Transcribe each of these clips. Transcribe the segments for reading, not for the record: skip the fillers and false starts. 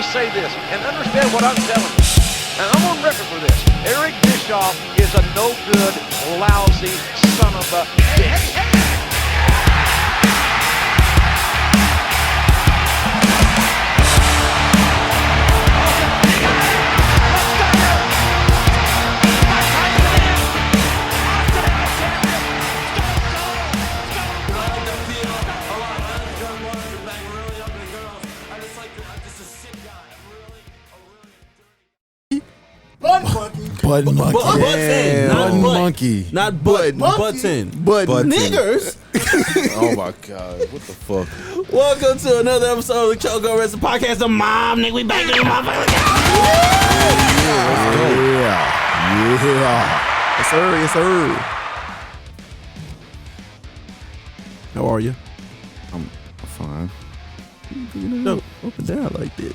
me say this, and understand what I'm telling you. And I'm on record for this. Eric Bischoff is a no-good, lousy son of a bitch. Button monkey. Not button. Button. Niggers. Oh my God. What the fuck? Welcome to another episode of the Chokehold Wrestling Podcast. The mom, nigga, we back in the motherfucker. Yeah. Yes, sir. Yes, sir. How are you? I'm fine. No. Up and down like that.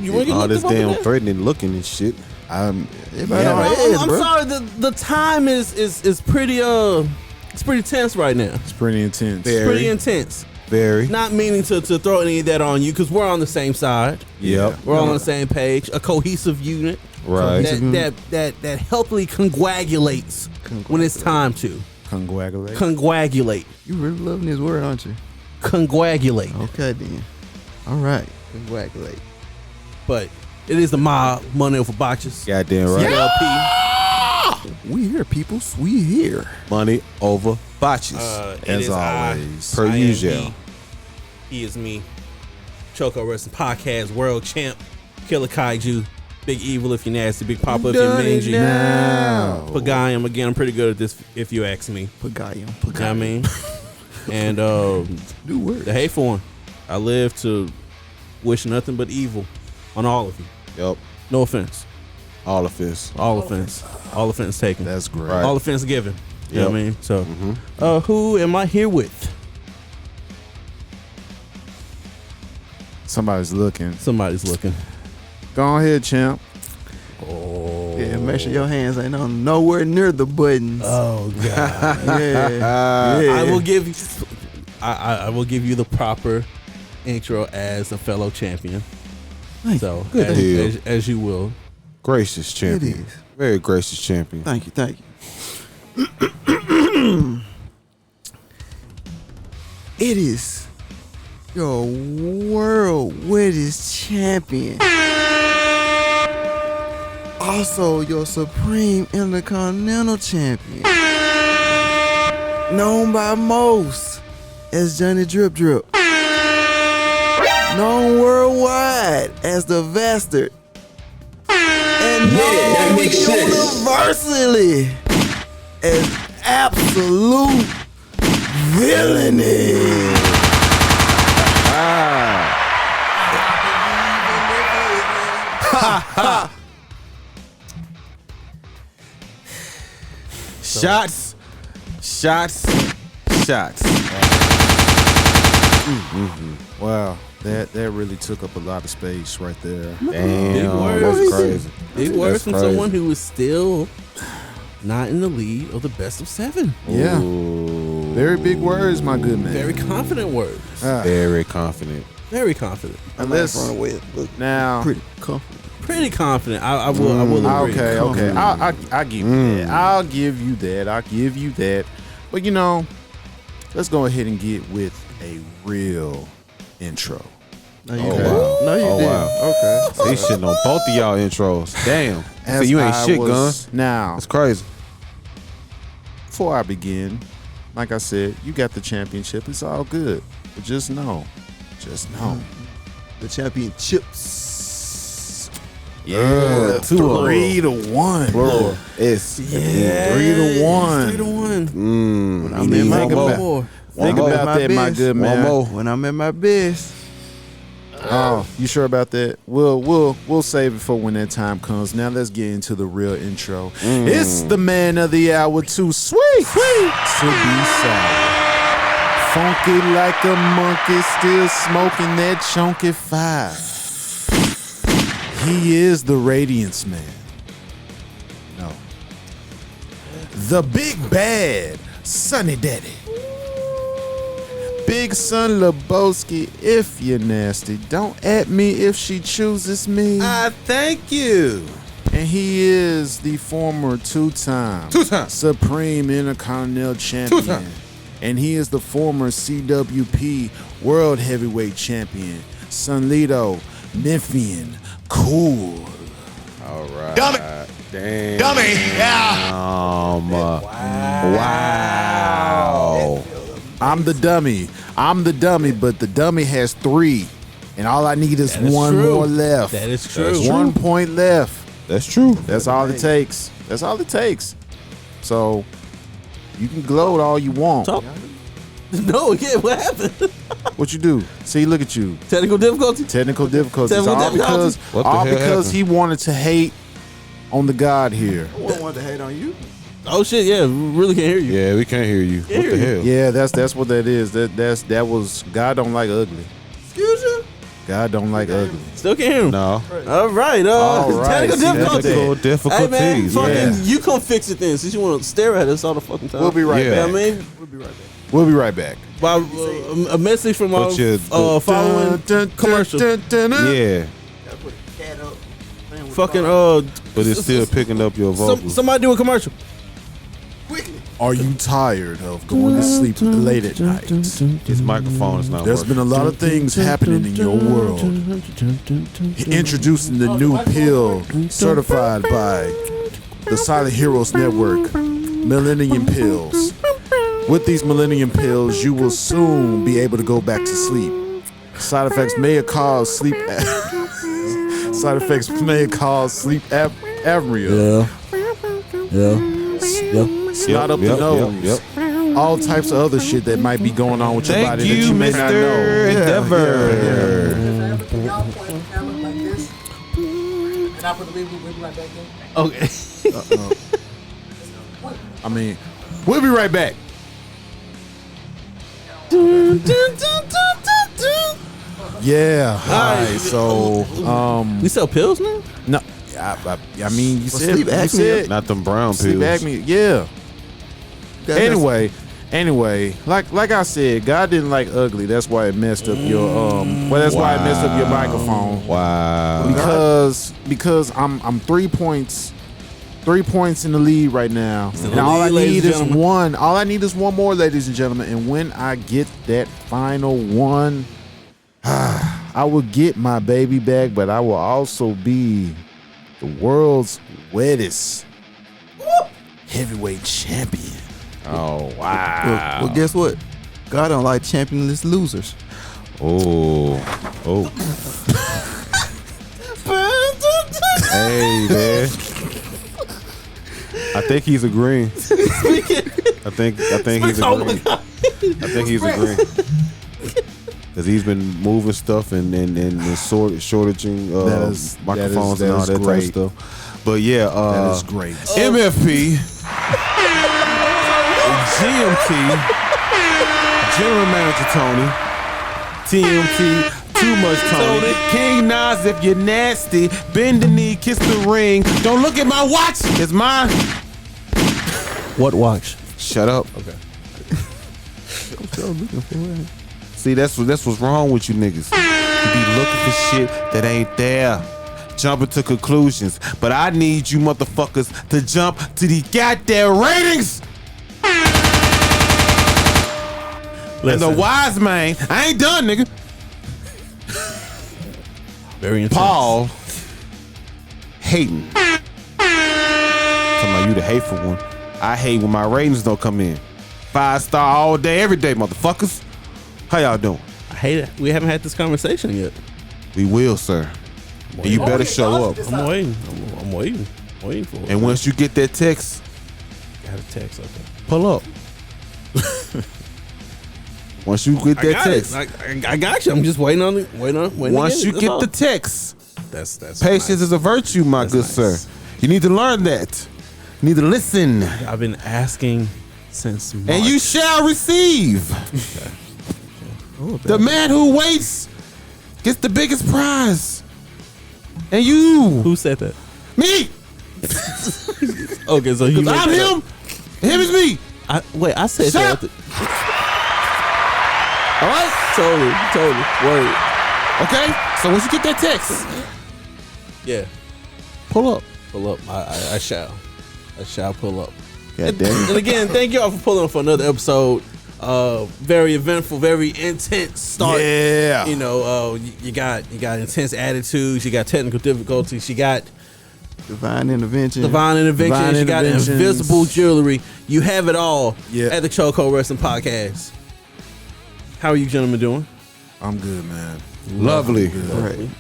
You want to all this damn threatening looking and shit. I'm sorry. The time is pretty it's pretty tense right now. It's pretty intense. It's pretty intense. Very. Not meaning to throw any of that on you because we're on the same side. Yep. We're all on the same page. A cohesive unit. Right. That healthily conguagulates when it's time to. Conguagulate. You really loving this word, aren't you? Conguagulate. Okay then. All right. Conguagulate. But it is the mob, money over botches. Goddamn right. CLP. We here, peoples. We here. Money over botches. As always. Per usual. He is me. Chokehold Wrestling Podcast, World Champ, Killer Kaiju, Big Evil if you're nasty, Big Papa if you're mangy. Pagayam, again, I'm pretty good at this if you ask me. Pagayam. You know what I mean? And New word. the hateful one. I live to wish nothing but evil on all of you. Yep. No offense. All offense. All offense. All offense taken. That's great. Right. All offense given. You know what I mean? So, Mm-hmm. who am I here with? Somebody's looking. Somebody's looking. Go ahead, champ. Oh. Yeah, make sure your hands ain't on nowhere near the buttons. Oh God. Yeah. I will give you. I will give you the proper intro as a fellow champion. Thank So you. Good. as you will. Gracious champion. It is. Very gracious champion. Thank you. It is your world wettest champion. Also your supreme intercontinental champion. Known by most as Johnny Drip Drip. Known worldwide as the Bastard. And known universally as absolute villainy. Shots. Wow. That really took up a lot of space right there. Damn. That's crazy. Big words That's from crazy. someone who is still not in the lead of the best of 7. Yeah. Ooh. Very big words, my good man. Very confident words. Very confident. Very confident. Unless run away, look now. pretty comfortable. Pretty confident. I will agree. Okay. I'll give you that. I'll give you that. But you know, let's go ahead and get with a real intro. No, you Oh, didn't. wow. No, you Oh, didn't. wow. Okay. He shitting on both of y'all intros. Damn. So you ain't shit, gun. Now, That's crazy. before I begin, like I said, you got the championship. It's all good. But just know. The championships. Yeah, 3-1. Plural. It's 3-1. 3-1. When I'm in my Think about- more. Think One about more. that, my good One man. more. When I'm at my best. Oh, you sure about that? We'll save it for when that time comes. Now let's get into the real intro. It's the man of the hour, too sweet to be sour. Funky like a monkey, still smoking that chunky fire. He is the Radiance Man. No. The Big Bad Sunny Daddy. Big Son Lebowski, if you're nasty, don't at me if she chooses me. I thank you. And he is the former two-time Supreme Intercontinental Champion. Two-time. And he is the former CWP World Heavyweight Champion. Sunlito Memphian Cool. All right. Dummy. Damn. Dummy. Yeah. Wow. I'm the dummy, but the dummy has 3. And all I need is one true. more left. That is true. There's 1 point left. That's true. That's all it takes. That's all it takes. So you can gloat all you want. Talk. No, yeah, what happened? What you do? See, look at you. Technical difficulty? Technical difficulties. Technical All because, difficulties? What the all hell because happened? he wanted to hate on the God here. I wouldn't want to hate on you. Oh shit, yeah, we really can't hear you. Yeah, we can't hear you. What the hell? Yeah, that's what that is. That was God don't like ugly. Excuse you? God don't like ugly. Still can't hear him. No. All right, All right, technical see, difficulty. Technical Hey difficulties. man, fucking, Yeah. you come fix it then, since you want to stare at us all the fucking time. We'll be right Yeah. back. I mean, We'll be right back. by a message from our Put your- following commercial. Yeah, Gotta put a cat up. playing with Fucking the but it's still picking up your vocals. somebody do a commercial. quickly. Are you tired of going to sleep late at night? His microphone is not There's working. been a lot of things happening in your world. Introducing the new pill certified by the Silent Heroes Network, Millennium Pills. With these Millennium Pills, you will soon be able to go back to sleep. Side effects may cause sleep apnea. Snot up the nose. All types of other shit that might be going on with your Thank body you, that you may not know. Mr. Endeavor. Y'all point the camera like this. And I put the baby right back in. Okay. I mean, we'll be right back. Yeah. All right. So, We sell pills now? no. I mean, you said, sleep you apnea. said Not them brown sleep pills. apnea. Yeah. Anyway, like I said, God didn't like ugly. That's why it messed up your that's why it messed up your microphone. Wow. Because I'm 3 points in the lead right now. in And the all I lead, ladies need and is gentlemen. one. All I need is one more, ladies and gentlemen. And when I get that final one, I will get my baby back, but I will also be the world's wettest heavyweight champion. Oh, wow. Well, guess what? God don't like championless losers. Oh. Hey, man. I think he's agreeing. I think he's agreeing. I think he's agreeing. Because he's been moving stuff and shortaging microphones and all that type of stuff. But yeah, That is great. MFP, GMT, General Manager Tony, TMT, Too Much Tony, King Nas, if you're nasty, bend the knee, kiss the ring. Don't look at my watch, it's mine. What watch? Shut up. Okay. See, that's what's wrong with you niggas. You be looking for shit that ain't there. Jumping to conclusions. But I need you motherfuckers to jump to the goddamn ratings. And the wise man, I ain't done, nigga. Very intense. Paul hating. Talking about you the hateful one. I hate when my ratings don't come in. 5-star all day, every day, motherfuckers. How y'all doing? I hate it. We haven't had this conversation yet. We will, sir. And you better show up. I'm waiting. I'm waiting. Waiting for it. And once you get that text, Got a text. Okay. pull up. Once you get I that got text, it. I got you. I'm just waiting on it. Waiting once you That's get all. the text, that's patience nice. is a virtue, my That's good nice. sir. You need to learn that. You need to listen, I've been asking since March. and you shall receive. The man who waits gets the biggest prize. And you, Who said that? me, Okay, so he. because I'm him. Him is me. I said Shut that. up. All right. Totally. Word. Okay. So once you get that text, Yeah. pull up. Pull up. I shall. I shall pull up. God damn And it. again, thank y'all for pulling up for another episode. Very eventful, very intense start. Yeah. You know, you got intense attitudes, you got technical difficulties, you got Divine intervention. divine interventions, you got interventions. invisible jewelry. You have it all Yeah. at the Chokehold Wrestling Podcast. How are you gentlemen doing? I'm good, man. Lovely.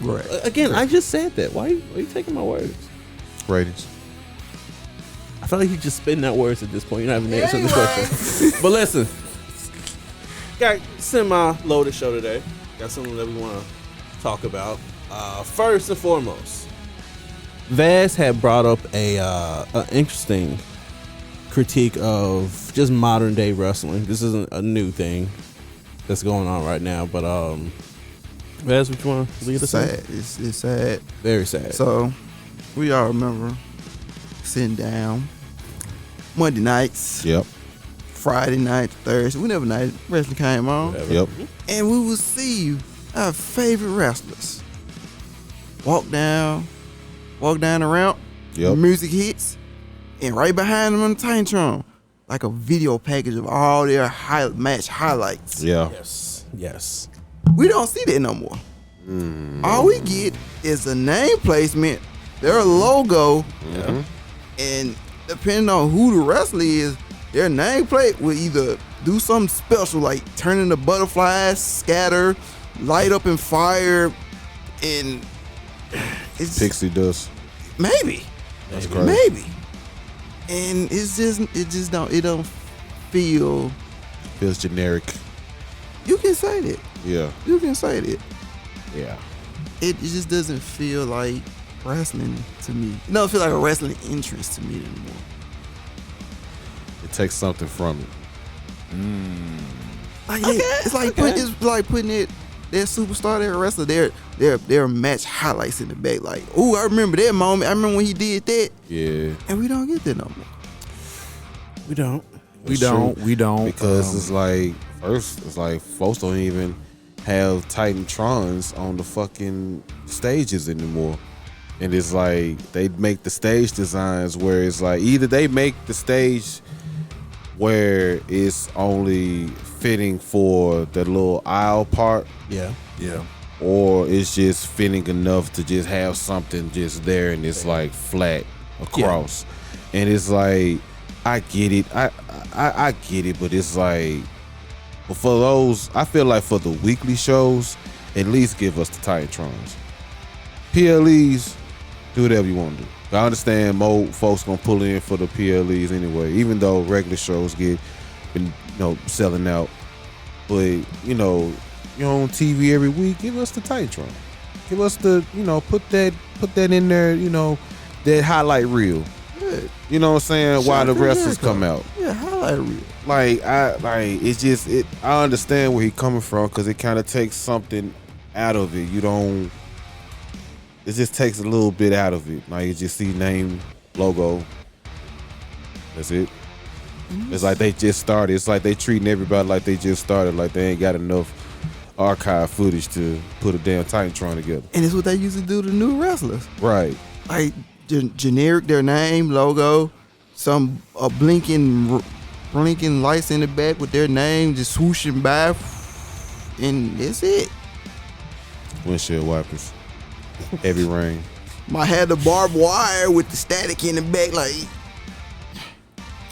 Right. Again, I just said that. Why are you taking my words? Ratings. I feel like you're just spitting out words at this point. You're not even answering the question. But listen, got semi-loaded show today. Got something that we want to talk about. First and foremost, Vaz had brought up an interesting critique of just modern day wrestling. This isn't a new thing that's going on right now, but Vaz, what you want to lead us in? Sad. It's sad. Very sad. So, we all remember sitting down Monday nights, Yep. Friday night, Thursday, whenever night wrestling came on, Whatever. Yep. and we would see our favorite wrestlers walk down the ramp, Yep. music hits, and right behind them on the Titantron, like a video package of all their match highlights. Yeah. Yes. We don't see that no more. All we get is a name placement, their logo, and depending on who the wrestler is, their nameplate will either do something special like turn into butterflies, scatter, light up and fire, and it's Pixie dust. maybe, That's crazy. maybe, and it don't feel. Feels generic. You can say that. Yeah. You can say that. Yeah. It just doesn't feel like wrestling to me. It don't feel like a wrestling interest to me anymore. It takes something from it. Like it's like putting it their superstar, their wrestler, their match highlights in the back. Like, oh, I remember that moment. I remember when he did that, Yeah. and we don't get that no more. We don't. We It's don't. true. We don't. Because it's like, first, it's like folks don't even have Titantrons on the fucking stages anymore. And it's like they make the stage designs where it's like either they make the stage where it's only fitting for the little aisle part, Yeah. Yeah. or it's just fitting enough to just have something just there and it's like flat across. And it's like, I get it. I get it, but it's like, but for those, I feel like for the weekly shows, at least give us the Titantrons. PLEs, do whatever you want to do. I understand more folks gonna pull in for the PLEs anyway, even though regular shows been selling out. But you're on TV every week. Give us the Titantron. Give us the put that in there. That highlight reel. Yeah. You know what I'm saying? Why the wrestlers come out. Yeah, highlight reel. I understand where he coming from because it kind of takes something out of it. It just takes a little bit out of it. Like you just see name, logo. That's it. It's like they just started. It's like they treating everybody like they just started. Like they ain't got enough archive footage to put a damn Titantron together. And it's what they used to do to new wrestlers. Right. Like generic, their name, logo, some blinking lights in the back with their name just swooshing by, and that's it. Windshield wipers. Heavy rain. Might have the barbed wire with the static in the back, like.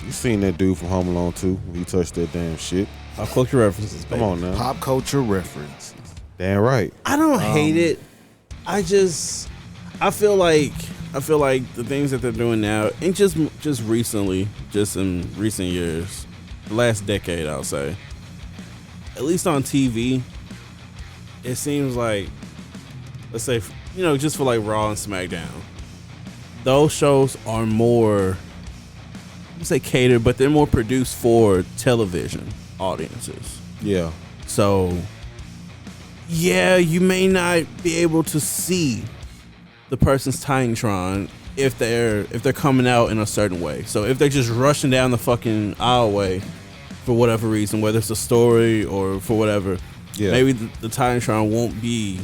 You seen that dude from Home Alone 2 when he touched that damn shit. Pop culture references, baby. Come on now. Pop culture reference. Damn right. I don't hate it. I feel like the things that they're doing now, and just recently, just in recent years, the last decade, I'll say, at least on TV, it seems like, let's say, just for like Raw and SmackDown, those shows are more, I would say catered, but they're more produced for television audiences. Yeah. So, yeah, you may not be able to see the person's Titantron if they're coming out in a certain way. So if they're just rushing down the fucking aisleway for whatever reason, whether it's a story or for whatever, maybe the Titantron won't be,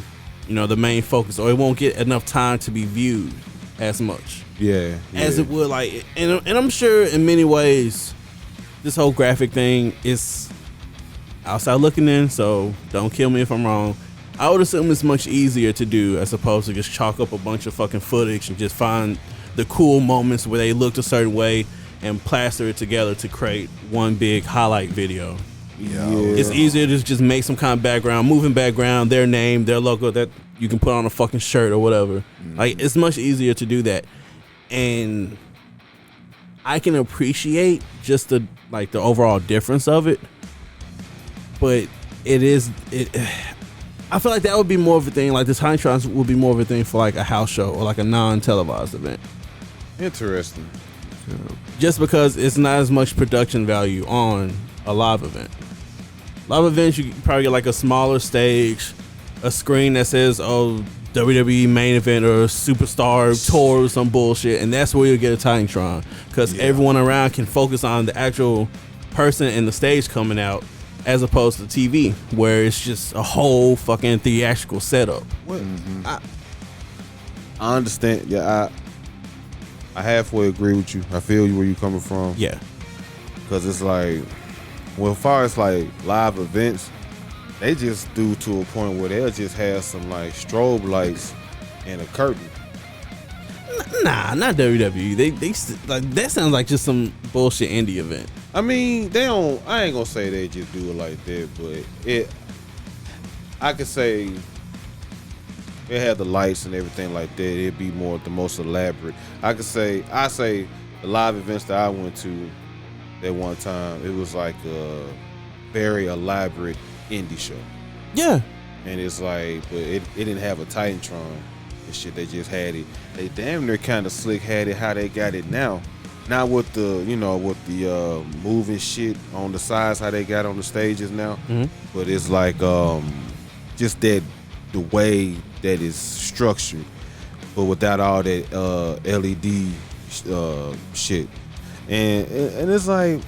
the main focus, or it won't get enough time to be viewed as much. Yeah. As it would, like, and I'm sure in many ways, this whole graphic thing is outside looking in, so don't kill me if I'm wrong. I would assume it's much easier to do as opposed to just chalk up a bunch of fucking footage and just find the cool moments where they looked a certain way and plaster it together to create one big highlight video. Yeah. It's easier to just make some kind of moving background, their name, their logo that you can put on a fucking shirt or whatever. Like, it's much easier to do that. And I can appreciate just the overall difference of it. But I feel like that would be more of a thing. Like, the Titantrons would be more of a thing for like a house show or like a non-televised event. Interesting. Just because it's not as much production value on a live event. Live events, you probably get like a smaller stage, a screen that says, WWE main event or superstar tour or some bullshit, and that's where you'll get a Titantron. Because everyone around can focus on the actual person and the stage coming out, as opposed to TV, where it's just a whole fucking theatrical setup. I understand. Yeah, I halfway agree with you. I feel you where you coming from. Yeah. Because it's like, as far as like live events, they just do to a point where they'll just have some like strobe lights and a curtain. Nah, not WWE. They like, that sounds like just some bullshit indie event. I mean, they don't. I ain't gonna say they just do it like that, but I could say they had the lights and everything like that. It'd be more the most elaborate. I say the live events that I went to that one time, it was like a very elaborate indie show. Yeah. And it's like, but it didn't have a Titantron and shit. They just had it. They damn near kind of slick had it how they got it now. Not with the, moving shit on the sides, how they got on the stages now. Mm-hmm. But it's like just the way that is structured, but without all that LED shit. And it's like,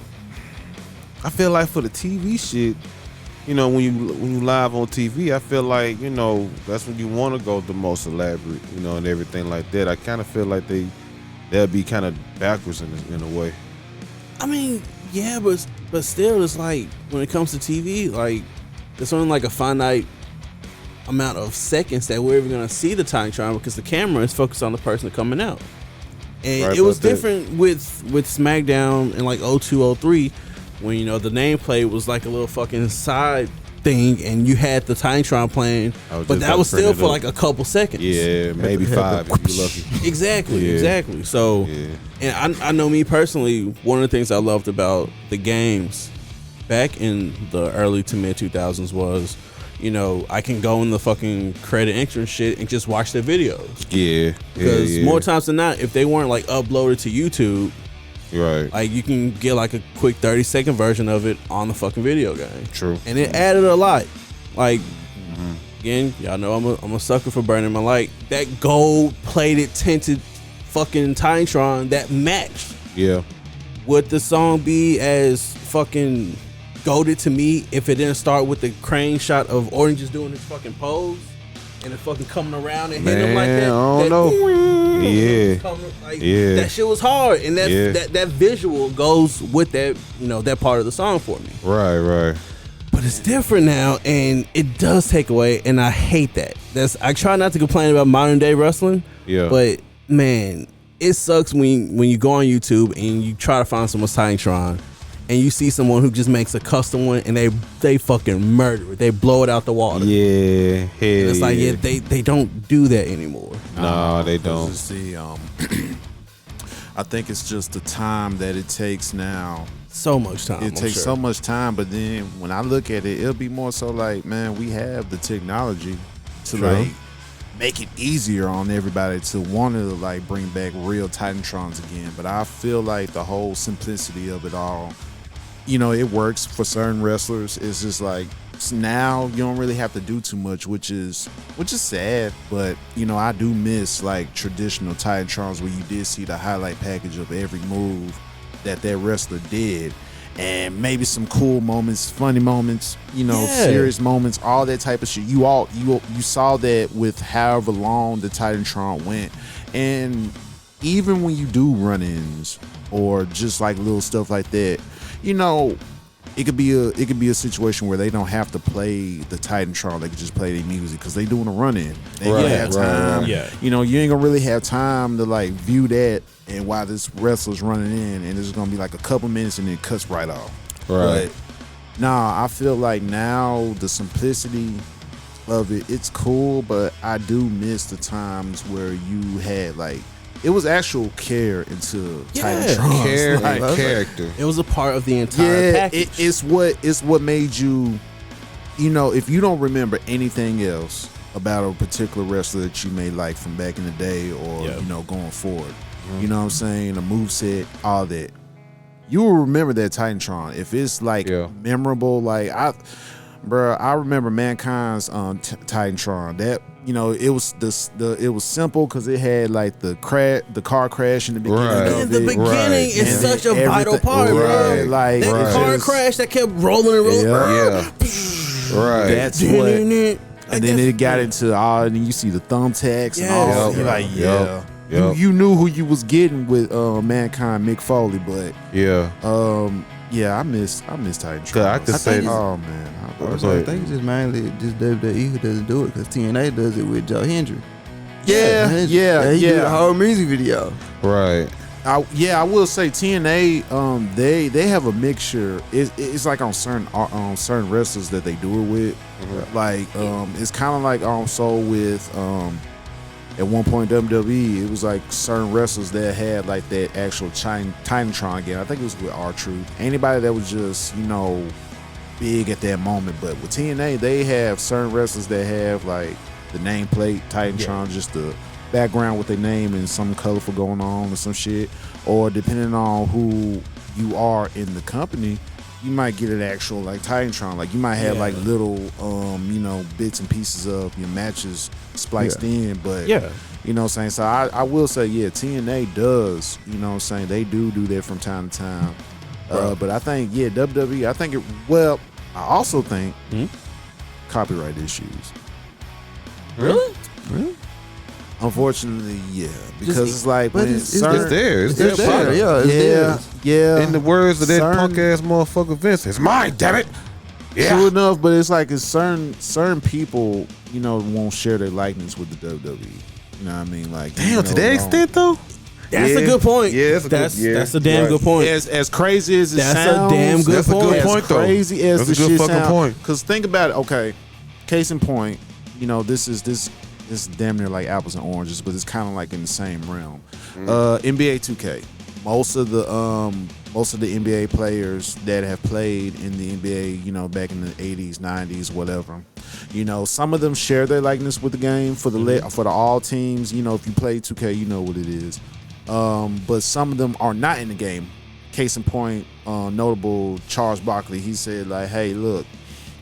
I feel like for the TV shit, when you live on TV, I feel like, that's when you want to go the most elaborate, and everything like that. I kind of feel like they'll be kind of backwards in a way. I mean, yeah, but still, it's like, when it comes to TV, like, there's only like a finite amount of seconds that we're even gonna see the Titantron, because the camera is focused on the person coming out. And right, it was different with Smackdown in like 0203, when the nameplate was like a little fucking side thing and you had the Titantron playing, but that was still for like a couple seconds. Yeah, maybe 5 if you're lucky. Exactly. So, and I know me personally, one of the things I loved about the games back in the early to mid 2000s was, I can go in the fucking credit entrance shit and just watch their videos. Yeah. Because more times than not, if they weren't like uploaded to YouTube, right, like you can get like a quick 30-second version of it on the fucking video game. True. And it added a lot. Like, again, y'all know I'm a sucker for burning my light. That gold-plated tinted fucking Titantron that matched. Yeah. Would the song be as fucking goated to me if it didn't start with the crane shot of Orange just doing his fucking pose and it fucking coming around and hitting him like that? I don't know. Yeah. That shit was hard, and that visual goes with that, that part of the song for me. Right. But it's different now, and it does take away, and I hate that. I try not to complain about modern day wrestling. Yeah. But man, it sucks when you go on YouTube and you try to find someone's Titantron, and you see someone who just makes a custom one and they fucking murder it. They blow it out the water. Yeah, hell, it's like they don't do that anymore. No, they don't. See, I think it's just the time that it takes now. So much time. It takes so much time, but then when I look at it, it'll be more so like, man, we have the technology to like make it easier on everybody to want to like bring back real Titantrons again. But I feel like the whole simplicity of it all, it works for certain wrestlers. It's just like now you don't really have to do too much, which is sad. But I do miss like traditional Titantrons where you did see the highlight package of every move that wrestler did. and maybe some cool moments, funny moments, serious moments, all that type of shit. You saw that with however long the Titantron went, and even when you do run-ins or just like little stuff like that, it could be a situation where they don't have to play the Titantron. They could just play their music because they doing a run-in. They ain't gonna have time. Yeah. You ain't gonna really have time to like view that and while this wrestler's running in, and it's gonna be like a couple minutes and then it cuts right off. Right. But I feel like now the simplicity of it's cool, but I do miss the times where you had like it was actual care into Titantron. Care and character. It was a part of the entire package. It's what made you, if you don't remember anything else about a particular wrestler that you may like from back in the day or going forward, you know what I'm saying, a moveset, all that, you will remember that Titantron. If it's like memorable, like I remember Mankind's Titantron. That it was it was simple because it had like the car crash in the beginning. Right. Of In the it. beginning is And such a then vital part, bro. Like That car crash that kept rolling and rolling. Yeah. Right. That's what. And then it got into all, and then you see the thumbtacks and all. You're like, Yep. You knew who you was getting with Mankind, Mick Foley, but I miss Titantron. I could say, oh man, I think it's just mainly just WWE who doesn't do it because TNA does it with Joe Hendry. He did the whole music video. right. I will say TNA, they have a mixture. It's like on certain wrestlers that they do it with. Like it's kind of like also with at one point WWE, it was like certain wrestlers that had like that actual Titantron again. I think it was with R-Truth. Anybody that was just big at that moment. But with TNA, they have certain wrestlers that have like the nameplate Titantron, just the background with their name and some colorful going on or some shit, or depending on who you are in the company, you might get an actual like Titantron. Like you might have like little bits and pieces of your matches spliced in, but you know what I'm saying. So I will say TNA does, they do that from time to time. But I think WWE, I also think copyright issues. Really? Unfortunately, because it's like when it's there. It's their product. Yeah. In the words of that punk ass motherfucker Vince, it's mine, damn it. True enough, but it's like certain people, won't share their likeness with the WWE. You know what I mean? Like, damn, to that extent though. That's a good point. Yeah, that's a damn good point. As crazy as it sounds, that's a damn good that's point. A good point as though. Crazy as that's the a good shit fucking sound, point. Because think about it. Okay, case in point, this is damn near like apples and oranges, but it's kind of like in the same realm. NBA 2K. Most of the NBA players that have played in the NBA, back in the 80s, 90s, whatever, some of them share their likeness with the game for the all teams. If you play 2K, you know what it is. But some of them are not in the game. Case in point, notable Charles Barkley. He said like, "Hey, look,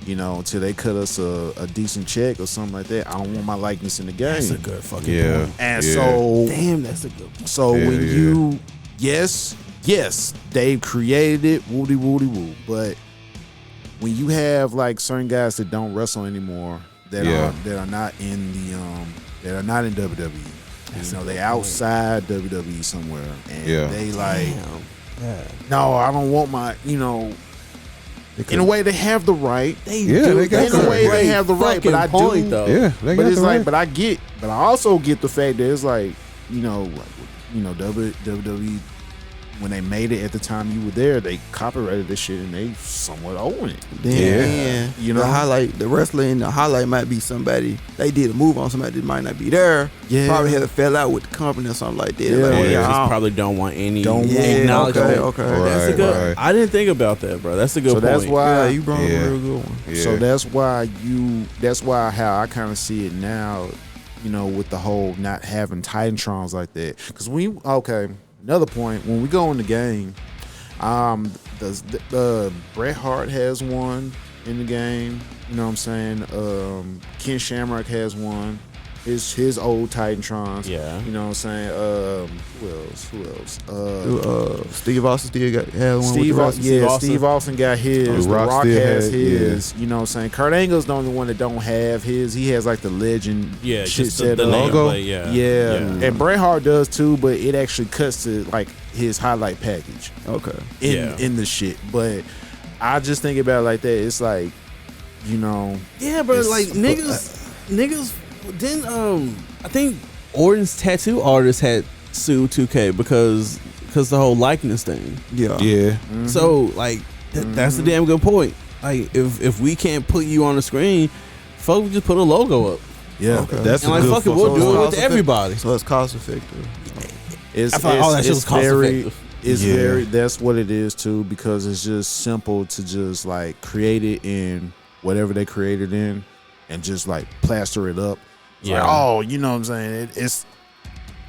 until they cut us a decent check or something like that, I don't want my likeness in the game." That's a good fucking point. And so, damn, that's a good point. So when you, yes, they've created it, woody woo, but when you have like certain guys that don't wrestle anymore, that are not in the that are not in WWE, they outside WWE somewhere, and they like, no, I don't want my, in a way, they have the right. They do. They got in a way, they have the right. But I point, do. though. Yeah, they but got it's the like, right. but I also get the fact that it's like, WWE, when they made it at the time you were there, they copyrighted this shit and they somewhat own it. Then the wrestler in the highlight might be somebody they did a move on somebody that might not be there. Yeah. Probably had a fell out with the company or something like that. Yeah. Like, They just probably don't want any Yeah, acknowledgement. okay. That's a good. Right. I didn't think about that, bro. That's a good So point. that's why you brought up a real good one. Yeah. So that's why how I kind of see it now, with the whole not having Titantrons like that. Because another point, when we go in the game, the Bret Hart has one in the game. You know what I'm saying? Ken Shamrock has one. his old Titantrons. Yeah. You know what I'm saying? Who else? Steve Austin still had one. Steve with Austin, Steve Austin got his. The Rock still has had- his. You know what I'm saying? Kurt Angle's the only one that don't have his. He has like the legend Yeah, shit just set the up. logo? nameplate, yeah. Yeah. And Bret Hart does too, but it actually cuts to like his highlight package Okay. in the shit. But I just think about it like that. It's like, you know, Yeah, bro. It's- Like niggas. Then I think Orton's tattoo artist had sued 2K because the whole likeness thing. Yeah. Yeah. So like that's a damn good point. Like if we can't put you on the screen, folks just put a logo up. yeah. Okay. That's And a like good fuck it, fuck- we'll do it cost with everybody. So it's cost effective. It's, I thought all that shit was it's cost very, effective. it's Yeah. very, that's what it is too, because it's just simple to just like create it in whatever they created in and just like plaster it up. It's Yeah. like, oh, you know what I'm saying? It's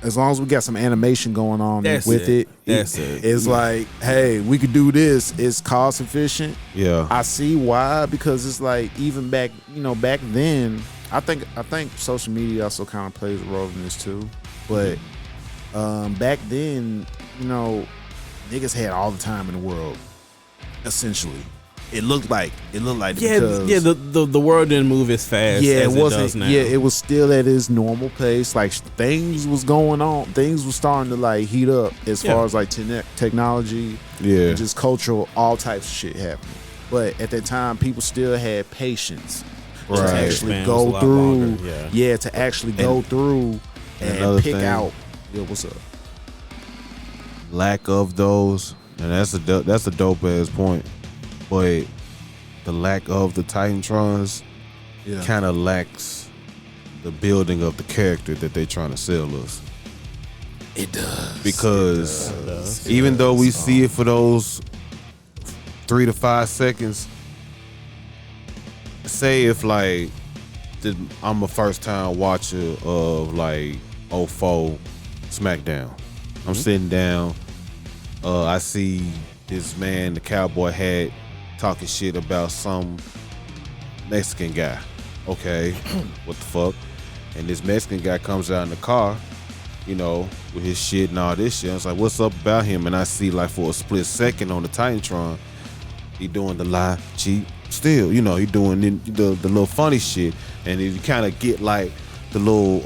as long as we got some animation going on That's with it. it. That's it. It's like, hey, we could do this. It's cost efficient. Yeah. I see why, because it's like even back then, I think social media also kind of plays a role in this too. But back then, you know, niggas had all the time in the world. Essentially, it looked like Yeah, because, yeah. The world didn't move as fast. yeah, as it wasn't. does now. Yeah, it was still at its normal pace. Like things was going on. Things was starting to like heat up as Yeah. far as like technology, Yeah. and just cultural, all types of shit happening. But at that time, people still had patience to Right. actually Span was a go lot through. longer, yeah. To actually go through and another pick thing- out. Yeah, what's up? Lack of those, and that's a dope ass point. But the lack of the Titantrons Yeah. kind of lacks the building of the character that they trying to sell us. It does. Because even though we see it for those 3 to 5 seconds, say if like I'm a first time watcher of like 04 Smackdown, I'm sitting down, I see this man, the cowboy hat, talking shit about some Mexican guy. Okay, what the fuck? And this Mexican guy comes out in the car, you know, with his shit and all this shit. I was like, what's up about him? And I see like for a split second on the Titantron, he doing the lie, cheat, still, you know, he doing the little funny shit. And you kind of get like the little,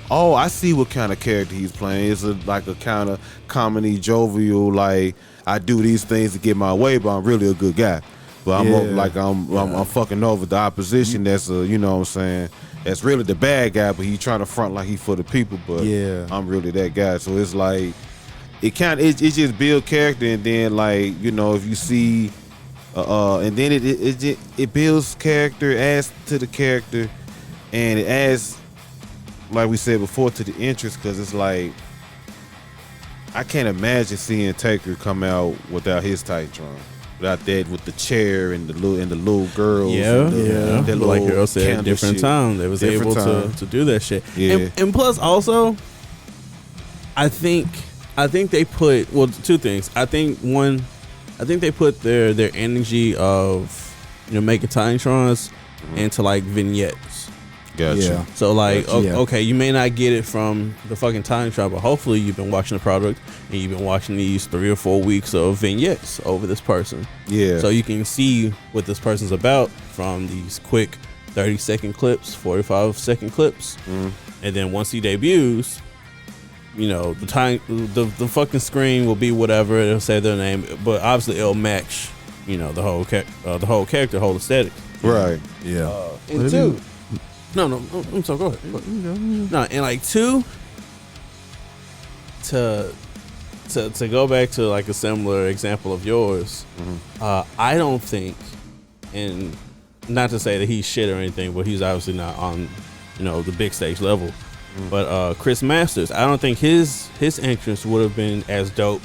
oh, I see what kind of character he's playing. It's like a kind of comedy, jovial, like I do these things to get my way, but I'm really a good guy. But I'm fucking over the opposition. That's you know what I'm saying. That's really the bad guy, but he trying to front like he for the people. But Yeah. I'm really that guy. So it's like it just build character, and then like you know if you see, and then it builds character, adds to the character, and it adds, like we said before, to the interest, because it's like I can't imagine seeing Taker come out without his Titantron. Without that, with the chair and the little girls, Yeah, and yeah. that Like little Earl said, candle different shit. time they was Different able time. to do that shit. Yeah. And plus also, I think they put two things. I think they put their energy of making Titantrons into like vignettes. Gotcha. Yeah. So like, Yeah. okay, you may not get it from the fucking Titantron, but hopefully you've been watching the product and you've been watching these 3 or 4 weeks of vignettes over this person. Yeah. So you can see what this person's about from these quick 30-second clips, 45-second clips, and then once he debuts, the fucking screen will be whatever, it'll say their name, but obviously it'll match, the whole character, whole aesthetic. Right. Yeah. And two, no, I'm sorry. Go ahead. No, and like two, to go back to like a similar example of yours, I don't think, and not to say that he's shit or anything, but he's obviously not on, the big stage level. But Chris Masters, I don't think his entrance would have been as dope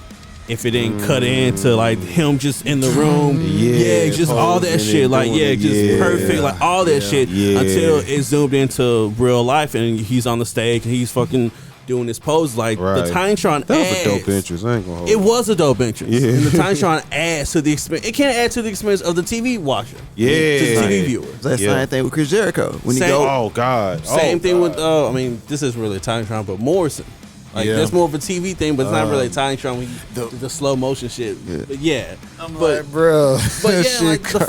if it didn't cut into like him just in the room, just all that posing shit, and like doing it, just perfect, like all that shit, Yeah. until it zoomed into real life and he's on the stage and he's fucking doing this pose like Right. the Titantron That was adds. a dope entrance. I ain't gonna hold It you. was a dope entrance. Yeah. And the Titantron adds to the experience. It can't add to the experience of the TV watcher. Yeah. To the TV viewer. That's the same thing with Chris Jericho. When he Same- go, Oh God. Same Oh, thing God. with, I mean, this is really a Titantron, but Morrison. Like, Yeah. that's more of a TV thing, but it's not really a Titantron when the slow motion shit. But yeah. But bro. But yeah, like the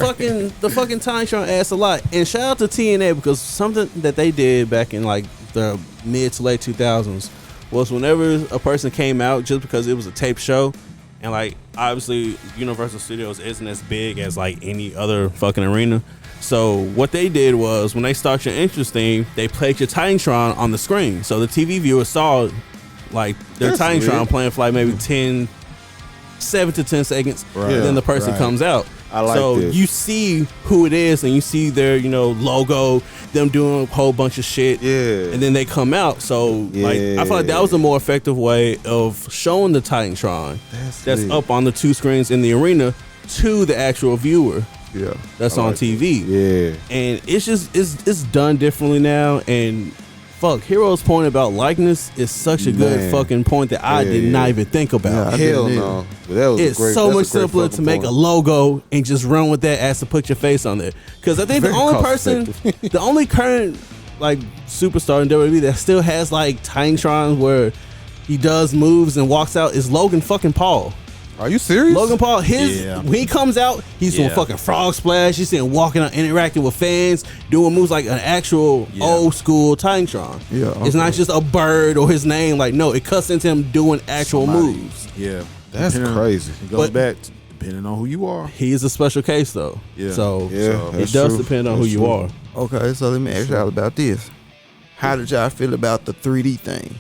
fucking Titantron adds a lot. And shout out to TNA because something that they did back in like the mid to late 2000s was whenever a person came out, just because it was a tape show, and like obviously Universal Studios isn't as big as like any other fucking arena. So what they did was when they start your entrance theme, they played your Titantron on the screen. So the TV viewer saw like their That's Titantron weird. playing for like maybe 7 to 10 seconds. Right. And then the person Right. comes out. I like so this. you see who it is and you see their, logo, them doing a whole bunch of shit. Yeah. And then they come out. So like I feel like that was a more effective way of showing the Titantron that's lit. up on the two screens in the arena to the actual viewer yeah, that's on TV. Yeah. And it's just it's done differently now. And fuck, Hero's point about likeness is such a good Man. fucking point that I did not even think about. I Hell didn't no. But that was It's a great, so that's much a great simpler to fucking make a point. logo and just run with that as to put your face on there. Because I think the Very only cost person, effective. the only current like superstar in WWE that still has like Titantrons where he does moves and walks out is Logan fucking Paul. Are you serious? Logan Paul, Yeah. when he comes out, he's doing Yeah. fucking frog splash. He's sitting walking out, interacting with fans, doing moves like an actual old school Titantron. Yeah, It's okay. not just a bird or his name. Like, no, it cuts into him doing actual moves. Yeah. That's Depending- crazy. It goes But- back to, depending on who you are. He is a special case though. Yeah. So, Yeah, it that's does true. depend on who That's you true. are. Okay, so let me ask y'all about this. How did y'all feel about the 3D thing?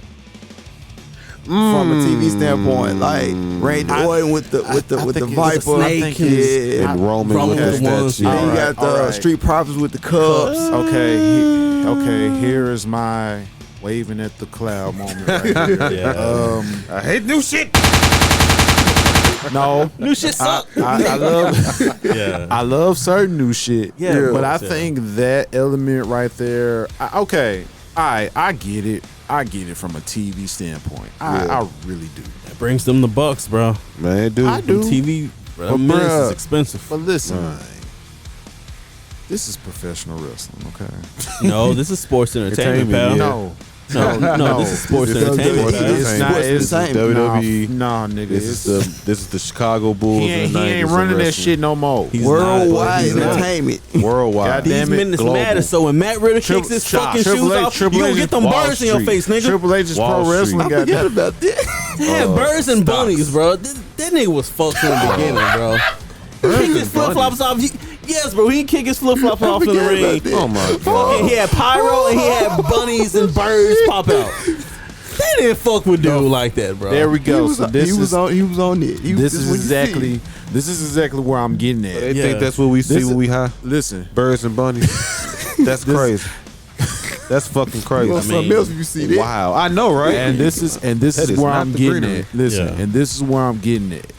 From a TV standpoint, like Randy Orton with the think Viper, it's a snake. yeah. And Roman Roman with with the that ones- shit. Then you Alright, got the alright. Street Profits with the Cubs. Okay, here is my waving at the cloud moment right here. Yeah. I hate new shit. No, New shit suck. I love Yeah. I love certain new shit. Yeah, but I yeah. think that element right there. I get it. I get it from a TV standpoint. I really do. That brings them the bucks, bro. Man, dude. I do. TV, bro, But minutes bruh, is expensive. But listen, man, this is professional wrestling. Okay. No, this is sports entertainment, pal. Entertainment, yeah. No, this is sports This is entertainment, sports pal. entertainment. It's not. Sports It's entertainment. WWE. Nah, nigga. This is the Chicago Bulls. He in the 90s ain't of running that wrestling. shit no more. He's Worldwide he's not. entertainment. Worldwide. God These damn it, minutes global. matter. So when Matt Riddle kicks his fucking shoes off, you gonna get them Wall birds in your Street. face, nigga. Triple H's Wall pro Street. wrestling. I Got forgot about that. They had birds and bunnies, bro. That nigga was fucked from the beginning, bro. Kick his flip flops off. Yes, bro. He kick his flip flops off in the forgot ring. about that. Oh my Fucking, god. he had pyro and he had bunnies and birds pop out. They didn't fuck with dude like that, bro. There we go. So He was on it. This is exactly where I'm getting at. They Yeah. think that's what we see This when is- we high? Listen, Birds and bunnies. That's crazy. That's fucking crazy. You want something else if you see that. Wow. I know, right? and this is That where is not I'm the getting greenery. at. Listen, Yeah. and this is where I'm getting at.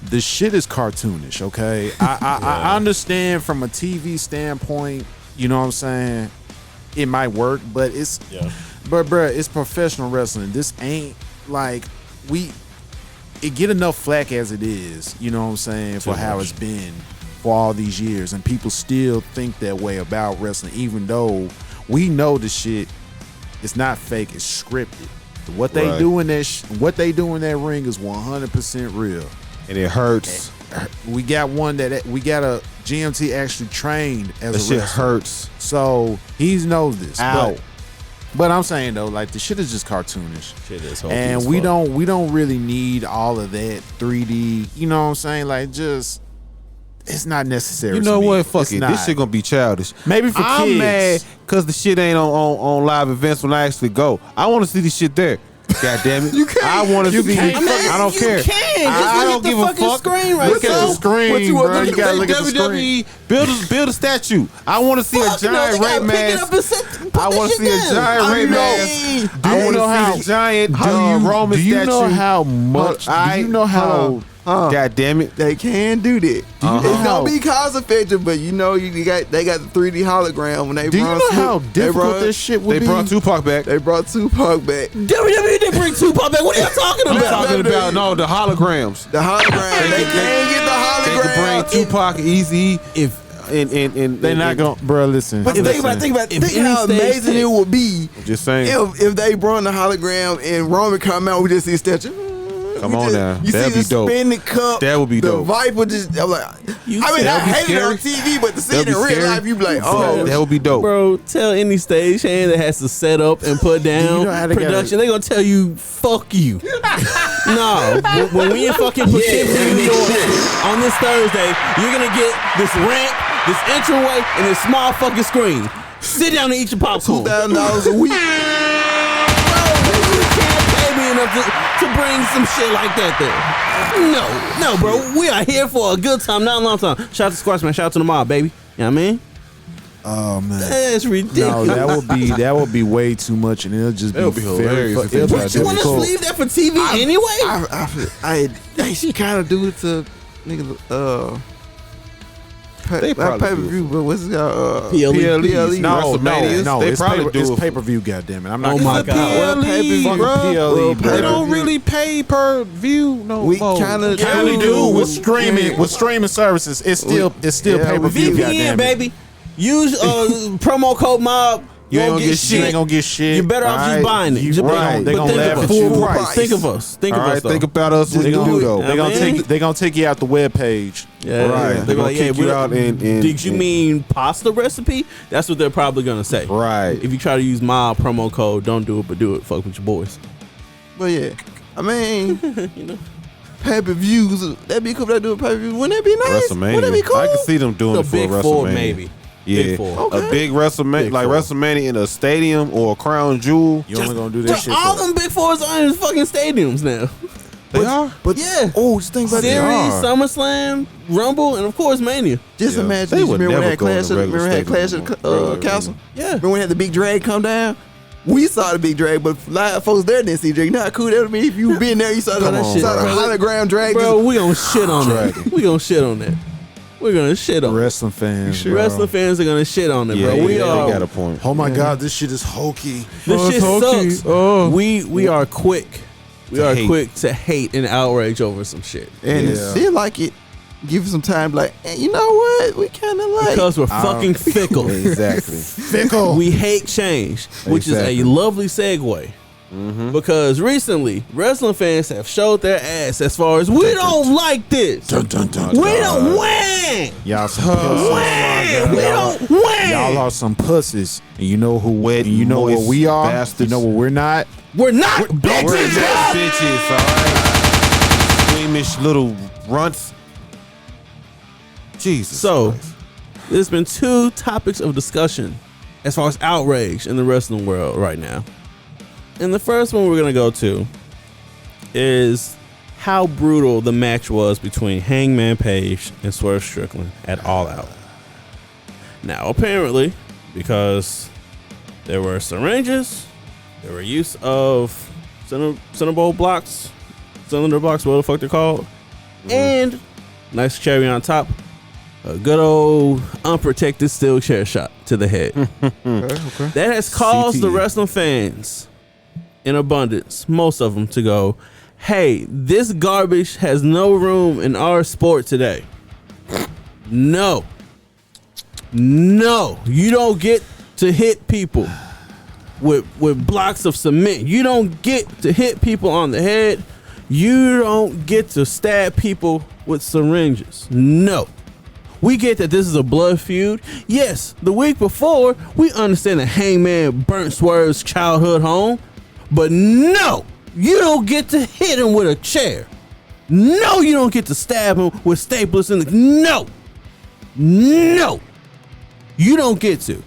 The shit is cartoonish, okay? I understand from a TV standpoint, you know what I'm saying? It might work, but but bruh, it's professional wrestling. This ain't like it get enough flack as it is, you know what I'm saying, for how it's been for all these years, and people still think that way about wrestling, even though we know the shit is not fake, it's scripted. What they Right. do in that ring is 100% real. And it hurts. We got a GMT actually trained as That a shit wrestler. hurts. So he knows this. Ow. But I'm saying though, like the shit is just cartoonish. Shit is hokey And as we fuck. don't really need all of that 3D. You know what I'm saying? Like just it's not necessary. You to know me. what? Fuck It's it. not. This shit gonna be childish. Maybe for I'm kids. mad because the shit ain't on live events when I actually go. I want to see this shit there. God damn it. I want to see can't. it. I don't care. Just I look don't at give the a fucking fuck. screen right Look at there. the screen, What you bro. want? You gotta look at the WWE build a statue. I want to see a giant Ray mask. I want to see a giant Ray mask. I want to see a giant Roman do you statue. know how much? Do you know how? God damn it. They can do that. It's gonna be cost effective, but they got the 3D hologram when they Do you know how difficult this shit would be? They brought Tupac back. WWE didn't bring Tupac back. What are you talking I'm about? talking about the holograms. The hologram. They can't get the hologram. They could bring Tupac easy If and They're not going to, bro, listen. But think about how amazing it would be just saying. if they brought the hologram and Roman come out, we just see a statue. Come on now. You That'd see be the dope. spinning cup. That would be the dope. Viper just, I'm like, I hate it on TV, but to see it in real life, you be like, oh. That would be dope. Bro, tell any stagehand that has to set up and put down production, they gonna tell you, fuck you. No, when we in fucking Poughkeepsie, New York, on this Thursday, you're gonna get this ramp, this entryway, and this small fucking screen. Sit down and eat your popcorn. $2,000 a week. Enough to bring some shit like that there. No, bro. We are here for a good time, not a long time. Shout out to Squash, man. Shout out to the mob, baby. You know what I mean? Oh man, that's ridiculous. No, that would be way too much, and it'll just be hilarious. But you want us to leave that for TV anyway? They kind of do it to nigga. They probably pay-per-view, but what's it called? PLE. No, they it's probably do it's pay-per-view, goddammit. I'm not. Oh my god. PLE, They don't really pay per view. No, we kind of do with streaming services. It's still pay-per-view, VPN, baby. Use promo code MOB. You ain't gonna get shit. You ain't gonna get shit. You're better off just buying it. They gonna laugh at you. Think of us. Think of us. Think about us. What you do though? They gonna take you out the web page. Yeah, right. They're gonna kick you out. Did you mean pasta recipe? That's what they're probably gonna say. Right. If you try to use my promo code, don't do it, but do it. Fuck with your boys. But yeah, I mean, pay-per-views. That'd be cool if they do a pay-per-view. Wouldn't that be nice? WrestleMania. Wouldn't that be cool? I can see them doing it for big WrestleMania. four, maybe. Yeah, Big four. Okay. A big WrestleMania, like WrestleMania in a stadium or a crown jewel. You only gonna do this shit. All them big fours are in fucking stadiums now. They are. But yeah. Oh, just think about Series, that. SummerSlam, Rumble, and of course Mania. Just imagine. They would Remember when never that go in clash? the Remember regular that clash at stadium. Castle? Yeah. Remember when we had the big drag come down? We saw the big drag, but a lot of folks there didn't see drag. You know how cool that would be if you been there, you saw the hologram drag. Bro, we gonna shit on that. We gonna shit on that. We're gonna shit on wrestling fans. Wrestling fans are gonna shit on it, Yeah, bro. they got a point. Oh my god, this shit is hokey. This shit sucks. Oh. We are quick. We To are hate. quick to hate and outrage over some shit. And it still like it. Give it some time, like, hey, you know what? We kind of like. Because we're fucking fickle. Exactly. Fickle. We hate change, which is a lovely segue. Because recently, wrestling fans have showed their ass as far as we don't like this. We don't win. Y'all some pussies. We don't win. Y'all are some pussies. And you know who? Wet, You know what moist we are. bastards. You know what we're not. We're not We're bitches. just bitches, all right? Squeamish little runts. Jesus. So, Christ. there's been two topics of discussion as far as outrage in the wrestling world right now. And the first one we're going to go to is how brutal the match was between Hangman Page and Swerve Strickland at All Out. Now, apparently, because there were syringes, there were use of cylinder blocks, whatever the fuck they're called, and nice cherry on top, a good old unprotected steel chair shot to the head. Okay. That has caused the CTE. wrestling fans in abundance, most of them, to go, hey, this garbage has no room in our sport today. No, you don't get to hit people with blocks of cement. You don't get to hit people on the head. You don't get to stab people with syringes. No. We get that this is a blood feud. Yes, the week before, we understand that Hangman burnt Swerve's childhood home. But no, you don't get to hit him with a chair. No, you don't get to stab him with staplers in the... No, you don't get to.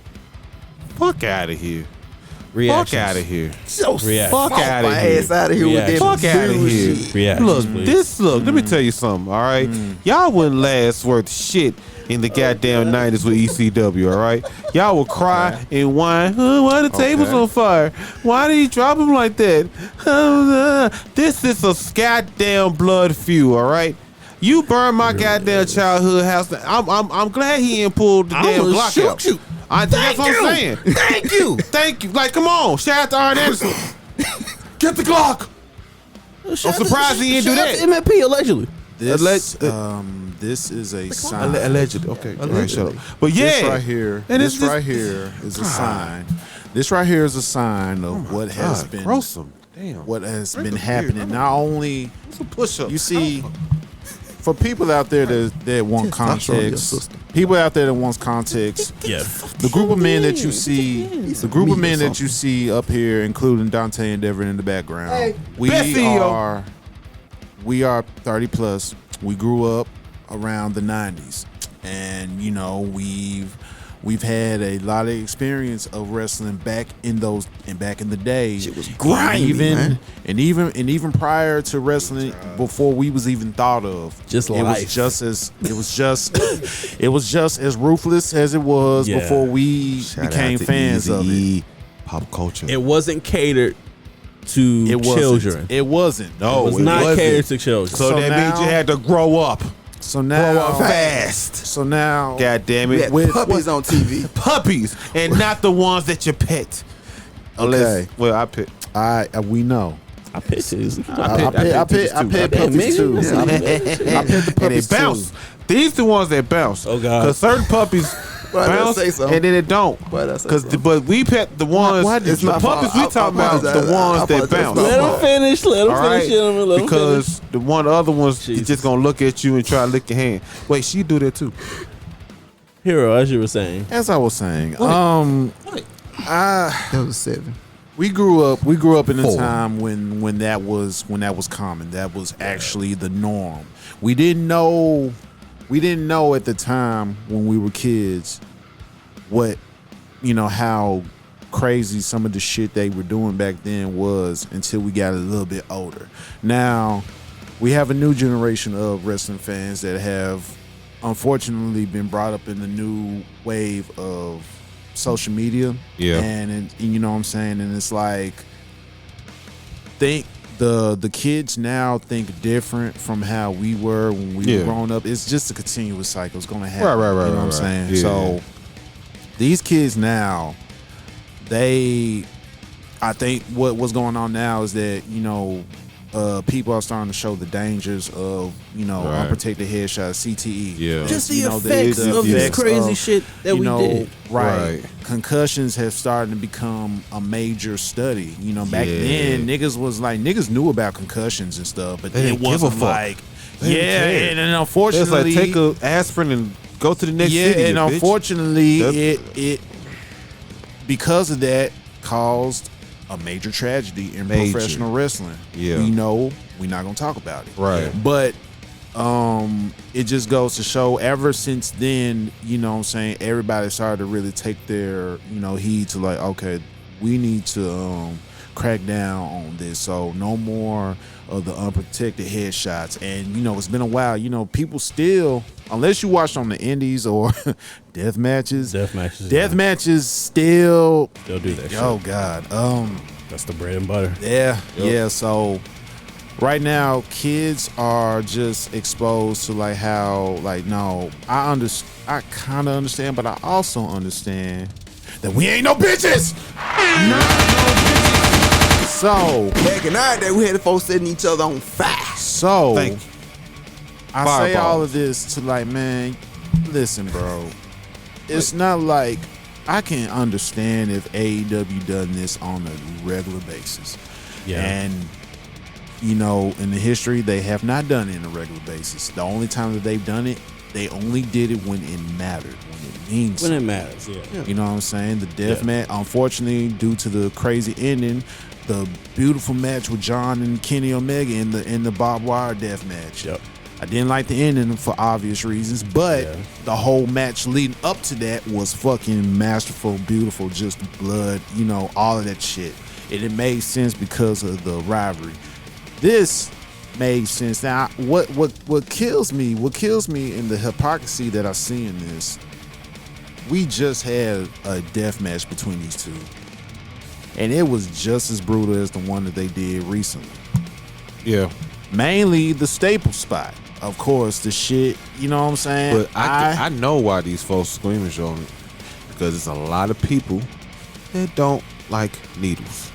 Fuck out of here. Reactions. Fuck out of here. So React. fuck Fuck outta my here. ass out of here with that React. Fuck out of here. bullshit. Reactions, please. Let me tell you something, all right? Y'all wouldn't last worth shit in the goddamn 90s with ECW, all right? Y'all would cry and whine, why the table's on fire? Why did he drop him like that? This is a goddamn blood feud, all right? You burned my goddamn childhood house. I'm glad he didn't pull the damn Glock shoot out. you. That's what I'm saying. Thank you. Thank you. Like, come on. Shout out to Arn Anderson. Get the Glock. I'm surprised he didn't do that. MFP allegedly. This is a sign. Allegedly. Okay. All right, shut up. But yeah. This right here. And This right here is a sign. This right here is a sign of what has been. Grossum. Damn. What has been happening. Not only It's a push-up. you see, for people out there that want context, people out there that wants context. Yeah. The group of men that you see, up here, including Dante and Devin in the background, Hey. we are 30 plus. We grew up around the 90s, and you know we've had a lot of experience of wrestling back in the day. Shit was grimy, man. And even prior to wrestling, before we was even thought of, Just it life. was just as ruthless as it was Yeah. before we Shout became out to fans of it. Eazy-E, pop culture. It wasn't catered to It wasn't. children. It wasn't. It was not catered to children. So that means now- you had to grow up. So now, Grow up fast. So now, God damn We it. had With- puppies on TV. Puppies and not the ones that you pet. Okay. Well, I pet. we know. I pissed it. I pet puppies too. Yeah. I pet the And they puppies bounce. too. These the ones that bounce. Oh, God. Because certain puppies Why'd I bounce say so? and then it don't. Why'd I say Cause so? but we pet the ones. Why did It's you- the puppies we I talking about. apologize. The ones I that apologize. bounce. Let him finish. Let him All finish, right? gentlemen. Let him Because the one other ones Jesus. just gonna look at you and try to lick your hand. Wait, she do that too. finish. Hero, as you were saying. As I was saying, That was 7. we grew up in a 4. time when that was common. That was actually the norm. We didn't know at the time when we were kids what, how crazy some of the shit they were doing back then was until we got a little bit older. Now we have a new generation of wrestling fans that have unfortunately been brought up in the new wave of social media. Yeah. And you know what I'm saying? And it's like, the kids now think different from how we were when we were growing up. It's just a continuous cycle. It's gonna happen. Right, You know what I'm right. saying? Yeah. So these kids now, I think what's going on now is that, people are starting to show the dangers of, Right. unprotected headshots, CTE. Yeah. Just the You know, effects the of this effects crazy of, shit that we did. Right. Right. Concussions have started to become a major study. Back Yeah. then, niggas knew about concussions and stuff, but They it didn't give a wasn't fuck. like, They didn't yeah, care. and It's like unfortunately, take a aspirin and go to the next city. and bitch. unfortunately, That- it because of that caused a major tragedy in Major. professional wrestling. Yeah. We know we're not gonna talk about it. Right. But it just goes to show ever since then, everybody started to really take their, heed to like, okay, we need to crack down on this. So no more of the unprotected headshots. And, it's been a while, people still, unless you watch on the indies or death matches still They'll do that shit. oh God. That's the bread and butter. Yeah. So right now, kids are just exposed to like how no, I kind of understand, but I also understand that we ain't no bitches. So Back in our day, we had the folks setting each other on fire. I Thank you. say Fireball. all of this to like, man, listen, bro. It's not like I can understand if AEW done this on a regular basis. Yeah. And in the history, they have not done it on a regular basis. The only time that they've done it, they only did it when it mattered, when it means When it something. matters, yeah. You know what I'm saying? The death match, unfortunately, due to the crazy ending, the beautiful match with John and Kenny Omega in the barbed wire death match. Yep. I didn't like the ending for obvious reasons, but the whole match leading up to that was fucking masterful, beautiful, just blood, all of that shit. And it made sense because of the rivalry. This made sense. Now, what kills me in the hypocrisy that I see in this, we just had a death match between these two. And it was just as brutal as the one that they did recently. Yeah. Mainly the staple spot. of course, the shit. You know what I'm saying? But I know why these folks screaming on it, because there's a lot of people that don't like needles.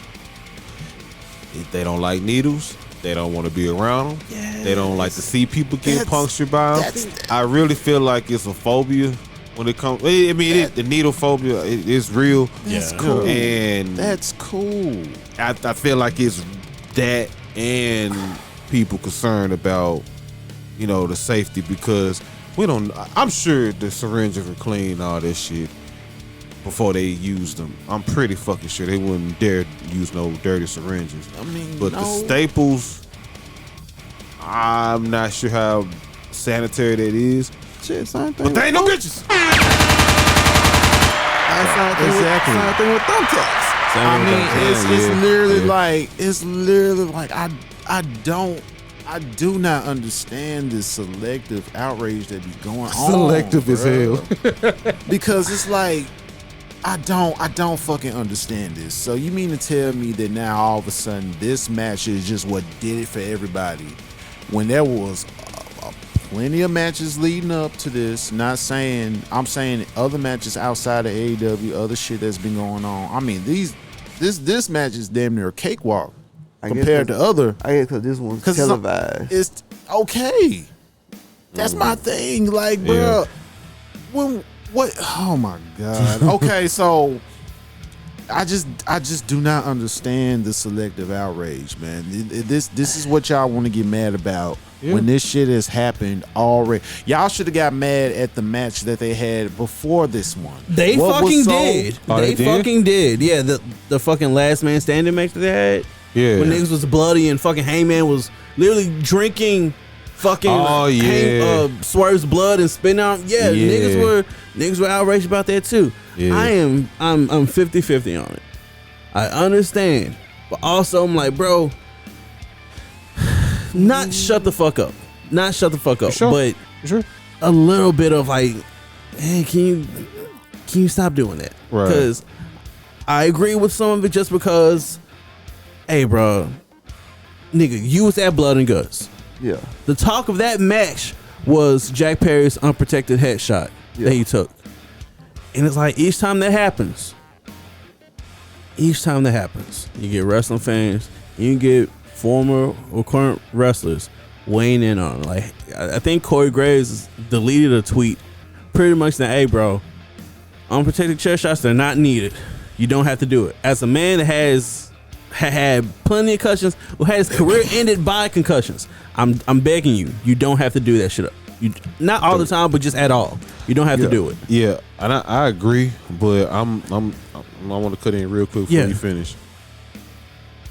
If they don't like needles, they don't want to be around them. Yes. They don't like to see people get punctured by them. I really feel like it's a phobia when it comes. I mean, the needle phobia is real. That's cool. And that's cool. I feel like it's that and people concerned about, you know, the safety, because we don't. I'm sure the syringes are clean, all this shit, before they used them. I'm pretty fucking sure they wouldn't dare use no dirty syringes. I mean, but the staples, I'm not sure how sanitary that is. Shit, same thing. But they ain't no bitches. Exactly. Same thing with thumbtacks. I mean, it's literally like I do not understand this selective outrage that be going on. Selective as hell. Because it's like I don't fucking understand this. So you mean to tell me that now all of a sudden this match is just what did it for everybody, when there was plenty of matches leading up to this? I'm saying other matches outside of AEW, other shit that's been going on. I mean, this match is damn near a cakewalk compared to other. I guess because this one's televised. It's okay. That's my thing. Like, bro, what? Oh my god. Okay, so I just do not understand the selective outrage, man. This is what y'all want to get mad about. Yeah. When this shit has happened already. Y'all should have got mad at the match that they had before this one. They fucking did. They fucking did. Yeah, the fucking last man standing match that they had. Yeah. When niggas was bloody and fucking Hangman was literally drinking fucking Swerve's blood and spitting out. Yeah, niggas were outraged about that too. Yeah. I'm 50-50 on it. I understand. But also I'm like, bro, not shut the fuck up. Sure. But sure. A little bit of like, hey, can you stop doing that? Right. Because I agree with some of it, just because, hey, bro, nigga, you was at Blood and Guts. Yeah. The talk of that match was Jack Perry's unprotected headshot that he took. And it's like, each time that happens, you get wrestling fans, you get former or current wrestlers weighing in on it. Like, I think Corey Graves deleted a tweet pretty much saying, hey, bro, unprotected chair shots, they're not needed. You don't have to do it. As a man that has had plenty of concussions, who had his career ended by concussions, I'm begging you don't have to do that shit up. You, not all the time, but just at all. You don't have to do it. Yeah, and I agree, but I want to cut in real quick before you finish.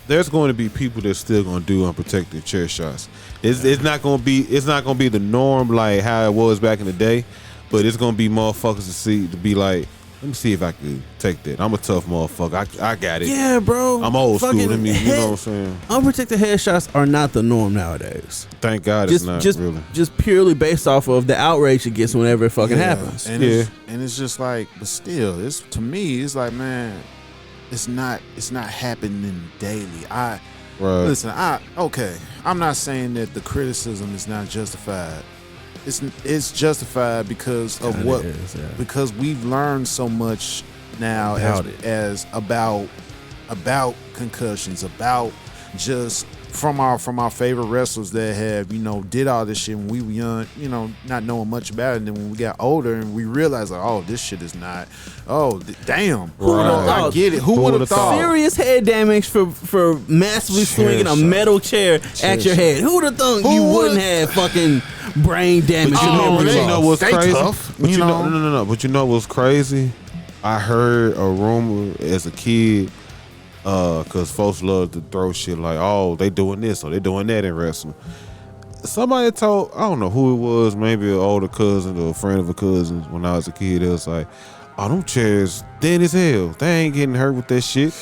There's going to be people that's still going to do unprotected chair shots. It's not going to be the norm like how it was back in the day, but it's going to be motherfuckers to be like, let me see if I can take that. I'm a tough motherfucker. I got it. Yeah, bro. I'm old school. Let me, you know what I'm saying? Unprotected headshots are not the norm nowadays. Thank God it's not really. Just purely based off of the outrage it gets whenever it fucking happens. And it's just like, but still, it's, to me, it's like, man, it's not happening daily. Listen, I'm not saying that the criticism is not justified. It's justified because of what because we've learned so much now about concussions, about just from our favorite wrestlers that have, you know, did all this shit when we were young, you know, not knowing much about it. And then when we got older and we realized, like, oh, this shit is not. Oh, damn! I get it. Who would have thought? Serious head damage for massively swinging a metal chair at your head. Who would have thought you wouldn't have fucking brain damage? But you know what's crazy? But you know what's crazy? I heard a rumor as a kid. Cause folks love to throw shit like, oh, they doing this or they doing that in wrestling. Somebody told, I don't know who it was, maybe an older cousin or a friend of a cousin when I was a kid. It was like, oh, them chairs thin as hell. They ain't getting hurt with that shit.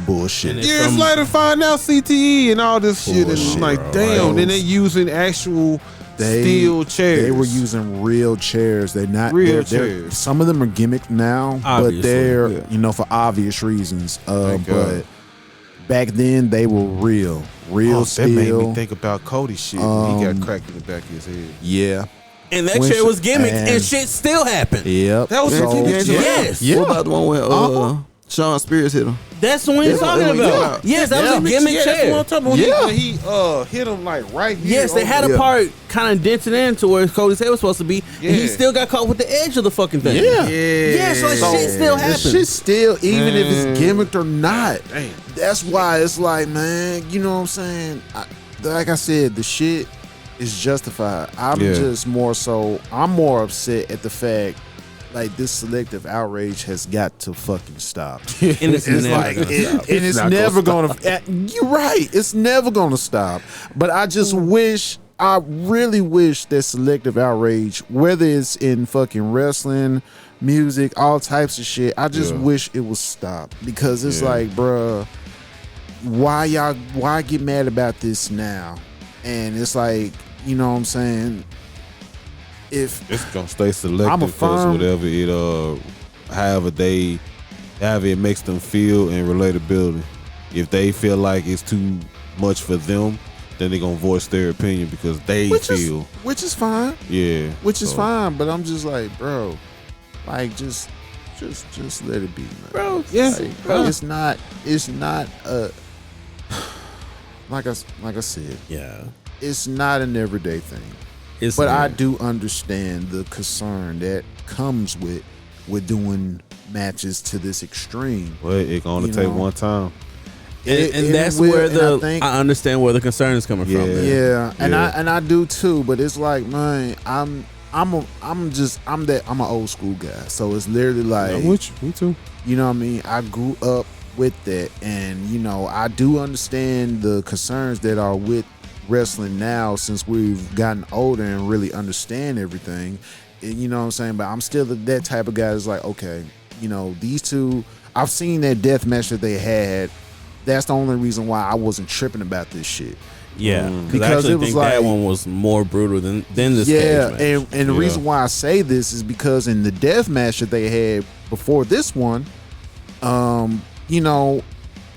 Bullshit. Years later, find out CTE and all this shit, and I'm like, damn. Then they using actual steel chairs. They were using real chairs. They're not real chairs. Some of them are gimmicked now, obviously, but they're you know, for obvious reasons. back then they were real That made still. me think about Cody shit. When he got cracked in the back of his head. Yeah. And that When shit was sh- gimmicks, and and- shit still happened. Yep. That was Yeah, some yeah, shit. Yes. Yeah. What about the one where Sean Spears hit him? That's the one you're Yeah, talking yeah. about. Yes, that was a gimmick Yeah, that's what chair. I'm talking about. Yeah. When he hit him like right here. Yes, they had a Yeah. part kind of dented in to where Cody's head was supposed to be, and he Yeah. still got caught with the edge of the fucking thing. Yeah. Yes, like shit still The happens. shit still, even if it's gimmicked or not. Damn. That's why it's like, man, you know what I'm saying? Like I said, the shit is justified. I'm more upset at the fact, like, this selective outrage has got to fucking stop. And it's It's never like, gonna stop. and it's not never gonna gonna. You're right. It's never gonna stop. But I just wish. I really wish that selective outrage, whether it's in fucking wrestling, music, all types of shit, I just Yeah. wish it would stop, because it's Yeah. like, bruh, why get mad about this now? And it's like, you know what I'm saying? If It's gonna stay selective I'm a because firm- whatever it however it makes them feel and relatability. If they feel like it's too much for them, then they're gonna voice their opinion because they which feel is fine. yeah. Which is So, fine, but I'm just like, bro, like just let it be, man. Bro, Yeah. Like, bro. it's not like I said, Yeah. it's not an everyday thing. It's But I do understand the concern that comes with doing matches to this extreme. But it can only You take know. one time. and that's will, where and I think- I understand where the concern is coming from. Yeah. Man. Yeah, and Yeah. I do too. But it's like, man, I'm an old school guy. So it's literally like, I'm with you. Me too. you know what I mean? I grew up with that, and you know, I do understand the concerns that are with wrestling now, since we've gotten older and really understand everything. And, you know what I'm saying? But I'm still that type of guy that's like, okay, you know, these two, I've seen that death match that they had. That's the only reason why I wasn't tripping about this shit. Yeah, Because I actually it was think that like- one was more brutal than this Yeah, cage match. and the Yeah. reason why I say this is because in the death match that they had before this one, you know,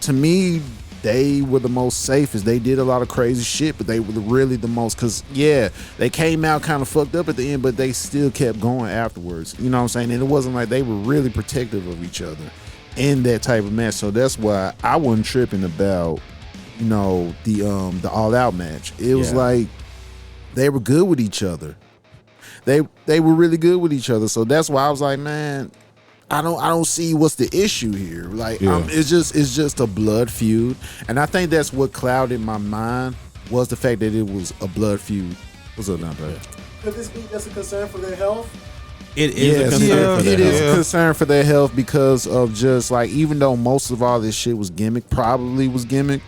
to me, they were the most safest. They did a lot of crazy shit, but they were really the most, because yeah, they came out kind of fucked up at the end, but they still kept going afterwards. You know what I'm saying? And it wasn't like they were really protective of each other in that type of match. So that's why I wasn't tripping about, you know, the all out match. It was Yeah. like they were good with each other. They were really good with each other. So that's why I was like, man, I don't see what's the issue here. Like, Yeah. it's just a blood feud, and I think that's what clouded my mind, was the fact that it was a blood feud. What's up now, bro? Could this be just a concern for their health? It is Yes, a concern for it that. is a concern for their health, because of just like, even though most of all this shit was gimmick, probably was gimmick.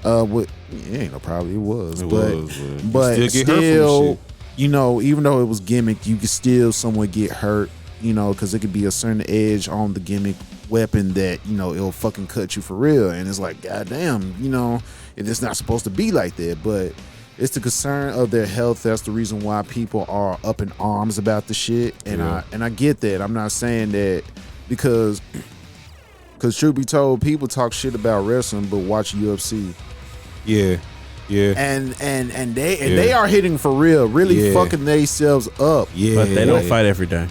What it ain't no probably, it was, It but was, but but you still get hurt from the still, shit. you know, even though it was gimmick, you could still somewhat get hurt. You know, because it could be a certain edge on the gimmick weapon that, you know, it'll fucking cut you for real. And it's like, goddamn, you know, it's not supposed to be like that. But it's the concern of their health. That's the reason why people are up in arms about the shit. And Yeah. I get that. I'm not saying that because truth be told, people talk shit about wrestling but watch UFC. Yeah. Yeah. And they are hitting for real, really Yeah. fucking themselves up. Yeah. But they don't fight every day.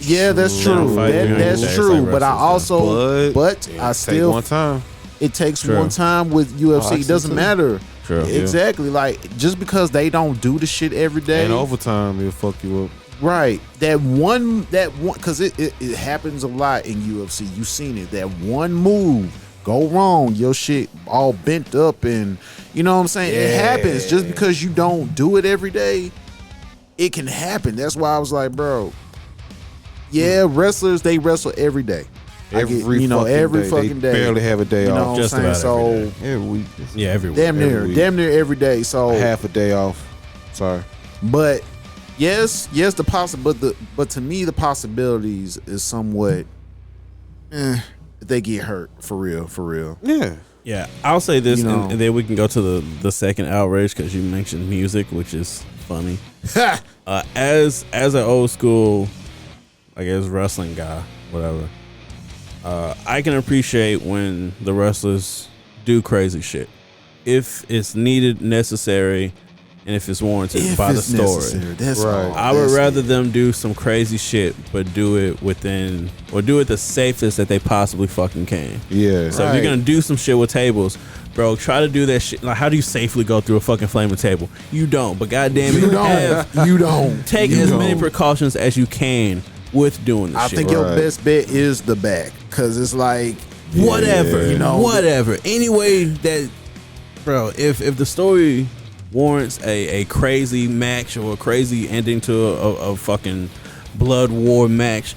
Yeah, that's True. true. They don't fight during That's the day. true. It's like But I wrestlers also, but I take still, one time. it takes True. one time with UFC. Boxing It doesn't too. matter. True. Yeah. Exactly. Like, just because they don't do the shit every day, And overtime, it'll fuck you up. right? That one, because it happens a lot in UFC. You've seen it. That one move go wrong, your shit all bent up, and you know what I'm saying. It happens just because you don't do it every day. It can happen. That's why I was like, bro. Yeah, wrestlers, they wrestle every day. Every every day. fucking They day. barely have a day You know off. what I'm Just saying? about So every day. Every week. Yeah, every week. damn every week. near every day. So Half a day off. Sorry. but yes, but to me the possibilities is somewhat if they get hurt for real. Yeah. Yeah, I'll say this, You know. and then we can go to the second outrage, because you mentioned music, which is funny. As an old school, I guess, wrestling guy, whatever, I can appreciate when the wrestlers do crazy shit if it's needed, necessary, and if it's warranted by the story. That's right. all. I would rather them do some crazy shit, but do it within, or do it the safest that they possibly fucking can. Yeah. So if you're gonna do some shit with tables, bro, try to do that shit. Like, how do you safely go through a fucking flaming table? You don't. But goddamn it, You don't. take You as don't. many precautions as you can with doing this I shit. think your best bet is the back, because it's like Whatever, you know, whatever. Anyway, that, bro, if the story warrants a crazy match or a crazy ending to a fucking blood war match,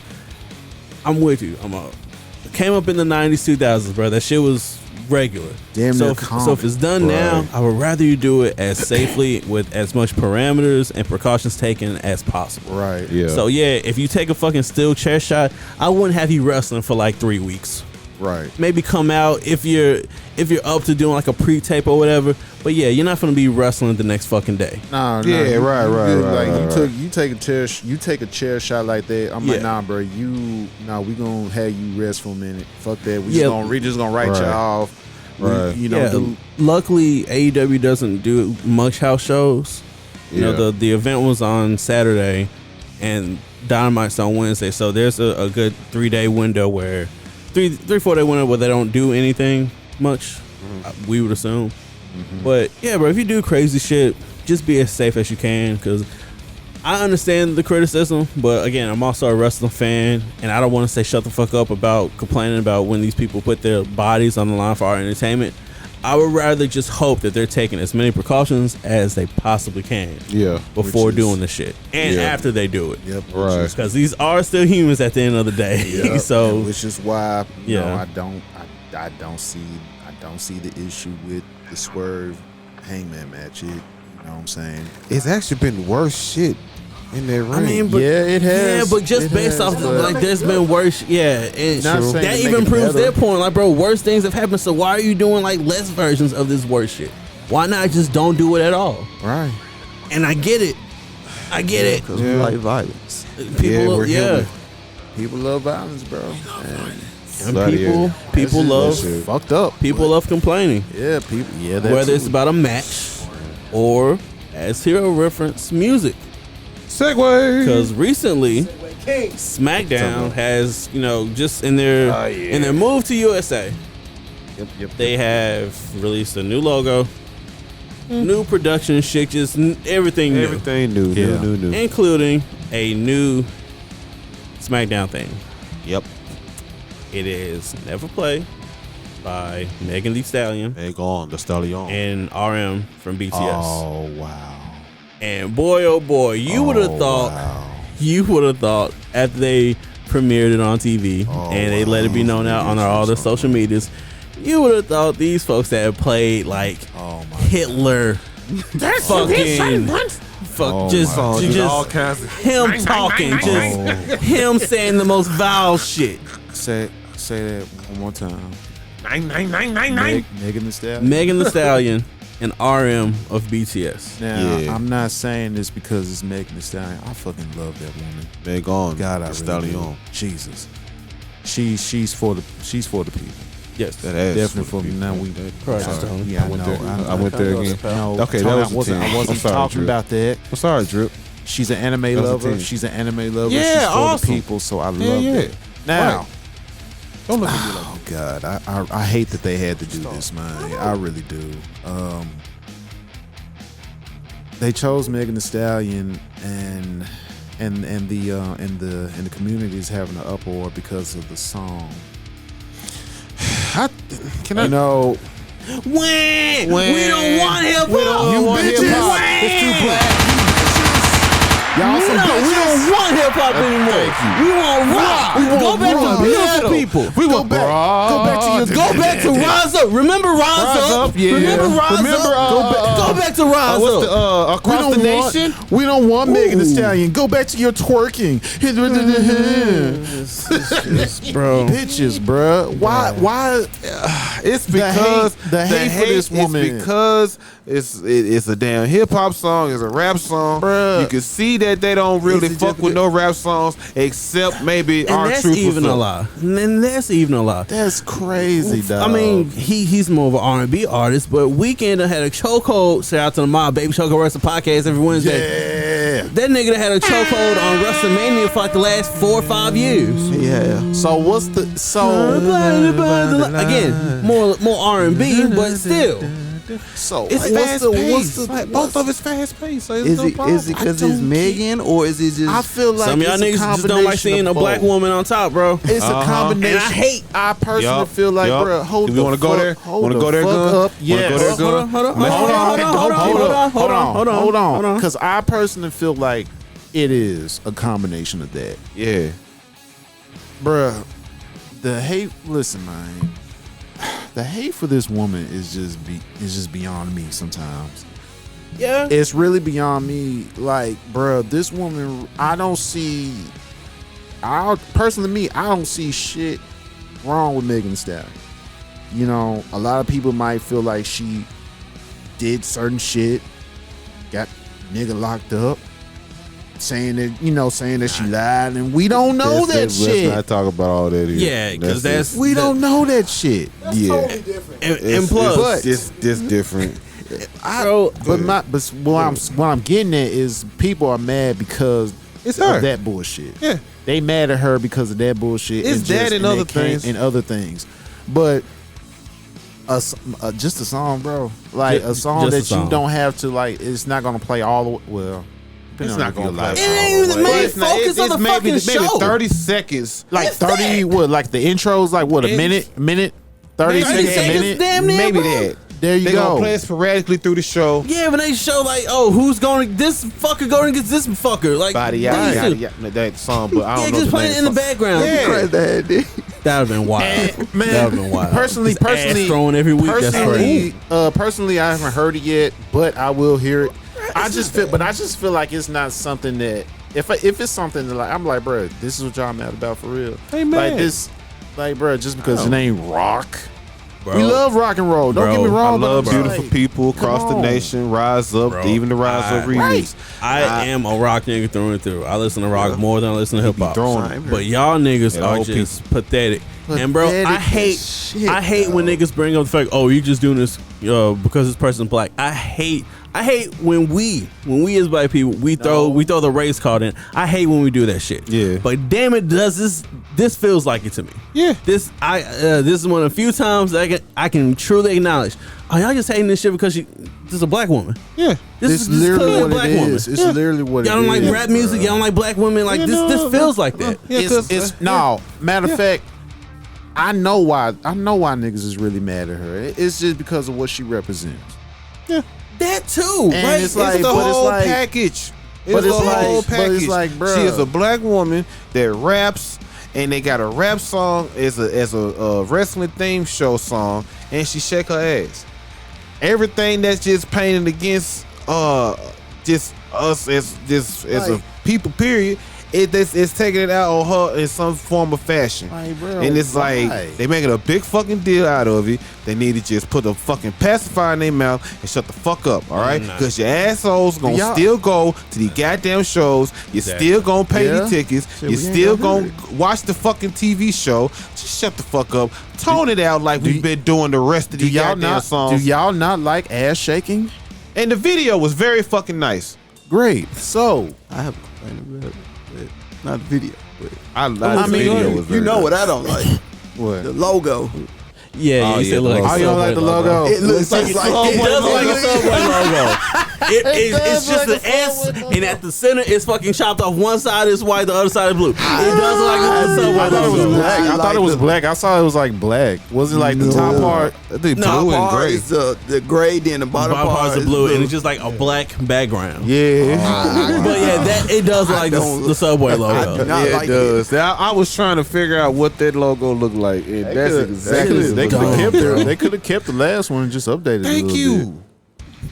I'm with you. Came up in the 90s, 2000s, bro. That shit was regular. Damn so near if, common. so if it's done now, I would rather you do it as safely with as much parameters and precautions taken as possible. right. Yeah. So yeah, if you take a fucking steel chair shot, I wouldn't have you wrestling for like 3 weeks. Right. Maybe come out if you're up to doing like a pre-tape or whatever. But yeah, you're not gonna be wrestling the next fucking day. Nah, Yeah, you right. Like you take a chair shot like that. I'm like, Yeah. nah, bro. We gonna have you rest for a minute. Fuck that. We Yeah. just gonna write you Right. off. Right. You know. Yeah, luckily AEW doesn't do much house shows. You know, the event was on Saturday and Dynamite's on Wednesday, so there's a good 3-day window where 4-day window where they don't do anything much. We would assume. But yeah, bro, if you do crazy shit, just be as safe as you can, because I understand the criticism, but again, I'm also a wrestling fan, and I don't want to say shut the fuck up about complaining about when these people put their bodies on the line for our entertainment. I would rather just hope that they're taking as many precautions as they possibly can before Which is- doing the shit and after they do it. Yep. Right. Because these are still humans at the end of the day. Yep. So which is why you know, Yeah. I don't see the issue with the Swerve Hangman match. You know what I'm saying? It's actually been worse shit in that ring. I mean, but Yeah, it has. Yeah, but just It based has, off, but- like, there's been worse. Yeah, and Not saying that to even make it proves better. their point. Like, bro, worse things have happened. So why are you doing like less versions of this worse shit? Why not just don't do it at all? Right. And I get it. I get it. Because we like violence. People, we're human. People love violence, bro. And Outta people here. love shit. Fucked up. people love complaining. Yeah, people. Yeah, that Whether too. it's about a match or, as hero reference, music. Segway. Because recently, Smackdown has, you know, just in their move to USA, Yep. they have released a new logo, new production shit, just everything new, Everything new, Yeah. new. including a new Smackdown thing. Yep. It is Never Play by Megan Thee Stallion They gone. The Stallion. and RM from BTS. Oh wow. And boy, oh boy, you would have thought, after they premiered it on TV and they let it be known out on all the social medias, you would have thought these folks that have played like Hitler, fucking, just all kinds of him talking, just him saying the most vile shit. Say that one more time. Megan Thee Stallion. Megan Thee Stallion and RM of BTS. Now, Yeah. I'm not saying this because it's Megan Thee Stallion. I fucking love that woman. They gone. God, I the really do. Stallion. Jesus. She's for the people. Yes, That ass. Definitely for me. Now we. Correct, Sorry. Stone. Yeah, I went know. there. I went there again. No, Okay, that Tony, was a 10. I wasn't I'm sorry, talking Drew. about that. I'm sorry, Drip. She's an anime was a lover. 10. She's an anime lover. Yeah, She's for awesome. the people, so I love Yeah, yeah. that. Now, Right. Don't look at me like oh God, I hate that they had to do this, man. I really do. They chose Megan Thee Stallion, and the community is having an uproar because of the song. Can You know, When we don't want hip hop, you want bitches. hip-hop. It's too black. Y'all some no, we bitches. don't want hip hop anymore. We want rock. Go back to beautiful people. We Go back to your Go back to Rise Up. Remember Rise Up? yeah. Remember Rise Remember, Up? Go back to Rise what's the Up. across the nation? We don't want Megan Thee Stallion. Go back to your twerking. bro. Bitches, bro. Why? It's because the hate for this woman. It's because it's a damn hip hop song. It's a rap song. Bruh. You can see that they don't really Is it fuck just with no rap songs except maybe And our that's truth. even a lie. And that's even a lie. That's crazy, dog. I mean, he's more of an R&B artist, but Weeknd had a chokehold. Shout out to the mob, baby. Chokehold Wrestling Podcast every Wednesday. yeah. That nigga that had a chokehold on WrestleMania for like the last 4 or 5 years. Yeah. So what's the Again, more R&B, but still. so It's what's fast the paced. Both of it's fast paced. So it's Is no it problem. because it's Megan or is it just? I feel like Some of y'all it's a niggas just don't like combination seeing a of black both. woman on top, bro. It's a combination. And I hate- I personally Yup, feel like, yup. bro, hold Do the we wanna go fuck- there? Hold Wanna the go there, fuck Gun? up. Wanna Yes. go there, Gun? Hold on. Because I personally feel like it is a combination of that. Yeah. Bruh, the hate, listen, man. The hate for this woman is just beyond me sometimes. Yeah. It's really beyond me. Like, bruh, this woman, I don't see shit wrong with Megan Thee Stallion. You know, a lot of people might feel like she did certain shit, got nigga locked up, saying that she lied, and we don't know that shit. Let's not talk about all that here. Yeah, because that's We don't know that shit. That's yeah. totally different. and plus, it's just different. bro, But what I'm getting at is people are mad because It's her. of that bullshit. Yeah. They mad at her because of that bullshit. It's that and other things. And other things. But just a song, bro. Like a song Just a that song. you don't have to like. It's not gonna play all the way. Well, It's depending not on gonna if you play. like It ain't even the main It's not- focus of the maybe fucking show. 30 seconds. like It's 30. that. What? Like the intros? Like what? A It's- minute. 30 Maybe seconds a seconds, minute. damn near, Maybe bro. that. There you They go. gonna play it sporadically through the show. Yeah, when they show like, oh, who's going? This fucker going against this fucker. Like, Body please yada do. yada. That song, but I don't Yeah, know just the play name it in the of the song. background. Yeah. Christ, that dude. That would have been wild. Man, That would have been wild. Personally, Just ass throwing every week. That's crazy. personally, I haven't heard it yet, but I will hear it. I just feel like it's not something that if it's something that like I'm like, bro, this is what y'all mad about for real. Hey, man. Like this, like, bro, just because it ain't rock. Bro. We love rock and roll. Don't Bro, get me I wrong. but love I'm just beautiful like, people across come the on. nation. Rise up, Bro, even the Rise Up remix. Right. I am a rock nigga through and through. I listen to rock more than I listen to hip hop. throwing Same. But y'all niggas And are old just pathetic. And bro, Pathetic I as hate shit, when niggas bring up the fact, oh, you just doing this because this person's black. I hate when we as black people we throw the race card in. I hate when we do that shit. Yeah. But damn it, this feels like it to me. Yeah. This is one of the few times that I can truly acknowledge. Oh, y'all just hating this shit because this is a black woman. Yeah. This is literally clearly a what black it woman. is. It's literally what Y'all it don't is. like rap music. Y'all don't like black women. Like this feels like that. Yeah, 'cause, No, matter of fact, I know why niggas is really mad at her. It's just because of what she represents. That too. And Right? it's like, the but it's whole like- package. but It's the it's like- whole but package. it's like, bruh. She is a black woman that raps, and they got a rap song as a wrestling theme show song, and she shake her ass. Everything that's just painted against just us as a people. Period. It's taking it out on her in some form of fashion. Like, bro, and it's why? like they making a big fucking deal out of it. They need to just put a fucking pacifier in their mouth and shut the fuck up, all right? Nah. Because your assholes gonna Y'all- still go to these goddamn shows. You still gonna pay Yeah. your tickets. Shit, You we ain't still gonna gonna hear watch the fucking TV show. Just shut the fuck up. Tone it out like do we've been doing the rest of Do these y'all goddamn not? songs. Do y'all not like ass shaking? And the video was very fucking nice. Great. So I have a complaint about it, but not the video. But I mean, video was you very know nice. what I don't like? what? The logo. Yeah, Oh, you yeah, still the look logo. like Oh, you don't like the logo? It looks just like It does look like a Subway logo. It's does just look an like a S, Subway and at the center, it's fucking chopped off. One side is white, the other side is blue. It does look like a Subway I thought it was logo. black. I I thought it was like black. I saw it was like black. Was it like the top part? The No, blue and Part gray. is the gray, then the bottom, Bottom part parts are is blue, and it's just like a black background. Yeah. But yeah, that it does look like the Subway logo. not Yeah, like it does. I was trying to figure out what that logo looked like, and that's exactly they They could could have have kept kept it. They could have kept the last one and just updated it. Thank a little you.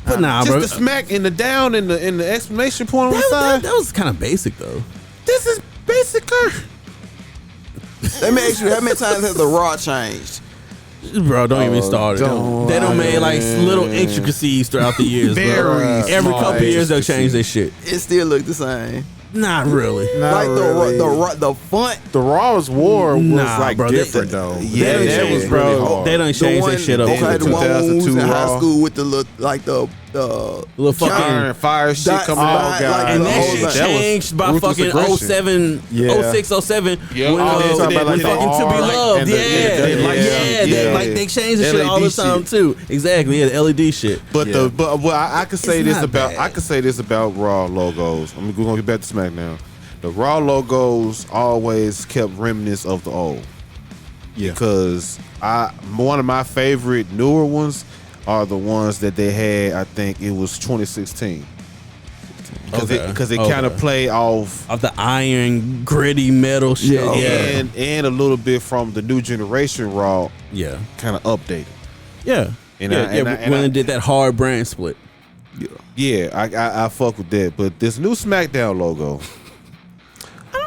But nah, bro. Just the smack and the down and the exclamation point on the That side. was kind of basic though. This is basic. Let me ask you, how many times has the Raw changed? Bro, don't even start it. They don't made like little intricacies throughout the years, bro. Every couple years they'll change their shit. It still look the same. Not really. Like the font. The Raw's War was like bro, different though. Yeah, that was really hard. They done changed their shit up. Okay, the one when we was in high Raw. school with the little Little fucking fire shit coming out. and that shit changed by fucking 07, 06, 07 when fucking To Be Loved. They changed the shit all the time too. Exactly, the LED shit. But I could say this about Raw logos. I mean, we're gonna get back to SmackDown. The Raw logos always kept remnants of the old. Yeah, because one of my favorite newer ones are the ones that they had. I think it was 2016. Because it kind of play off of the iron gritty metal shit, and a little bit from the new generation Raw, kind of updated, when they did that hard brand split, I fuck with that. But this new SmackDown logo,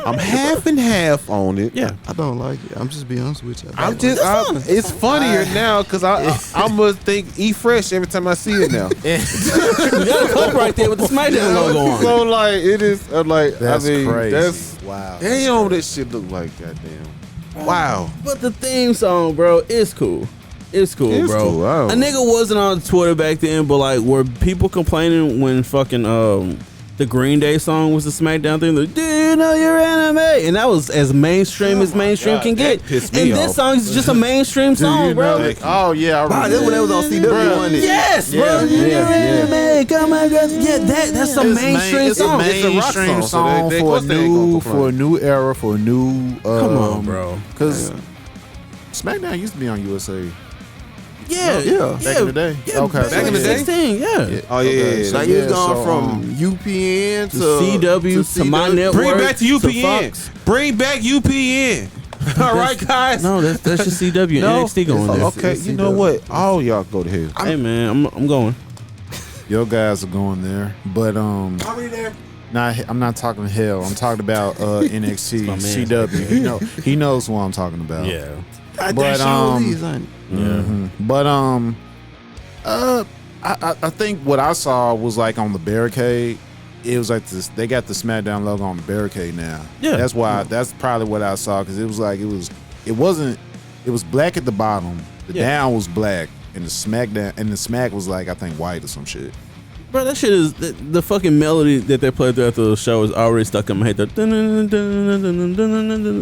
I'm half and half on it. Yeah, I don't like it. I'm just being honest with you. It's funnier now because I must think E Fresh every time I see it now. You got a cup right there with the SmackDown logo on. So like it is like that's crazy. That's wow. Damn, that shit look like goddamn. Wow. But the theme song, bro, is cool. It's cool, bro. Cool. A nigga wasn't on Twitter back then, but like, were people complaining when fucking the Green Day song was the SmackDown thing? Like, do you know you're anime? And that was as mainstream as mainstream can get. And this song is just a mainstream song, bro. Oh yeah, I remember. This when that was on CW, wasn't it? Yes, bro. You're anime. Come on, girl. Yeah, that's a mainstream song. It's a mainstream song for a new era, for a new. Come on, bro. Because SmackDown used to be on USA. Yeah. Back in the day. Yeah, okay. Back in the day? 16, yeah. Oh yeah. Like it's gone from UPN to CW to my network. Bring back to UPN. Bring back UPN. All right, guys. No, that's just CW. NXT going there. Okay, you know what? All y'all go to hell. Hey man, I'm going. Your guys are going there, but Are we there? I'm not talking hell. I'm talking about NXT, CW. He knows what I'm talking about. Yeah. But I think what I saw was like on the barricade. It was like this. They got the SmackDown logo on the barricade now. Yeah, that's why. That's probably what I saw because it was like it wasn't. It was black at the bottom. The down was black, and the SmackDown and the Smack was like I think white or some shit. Bro, that shit is the fucking melody that they play throughout the show is already stuck in my head.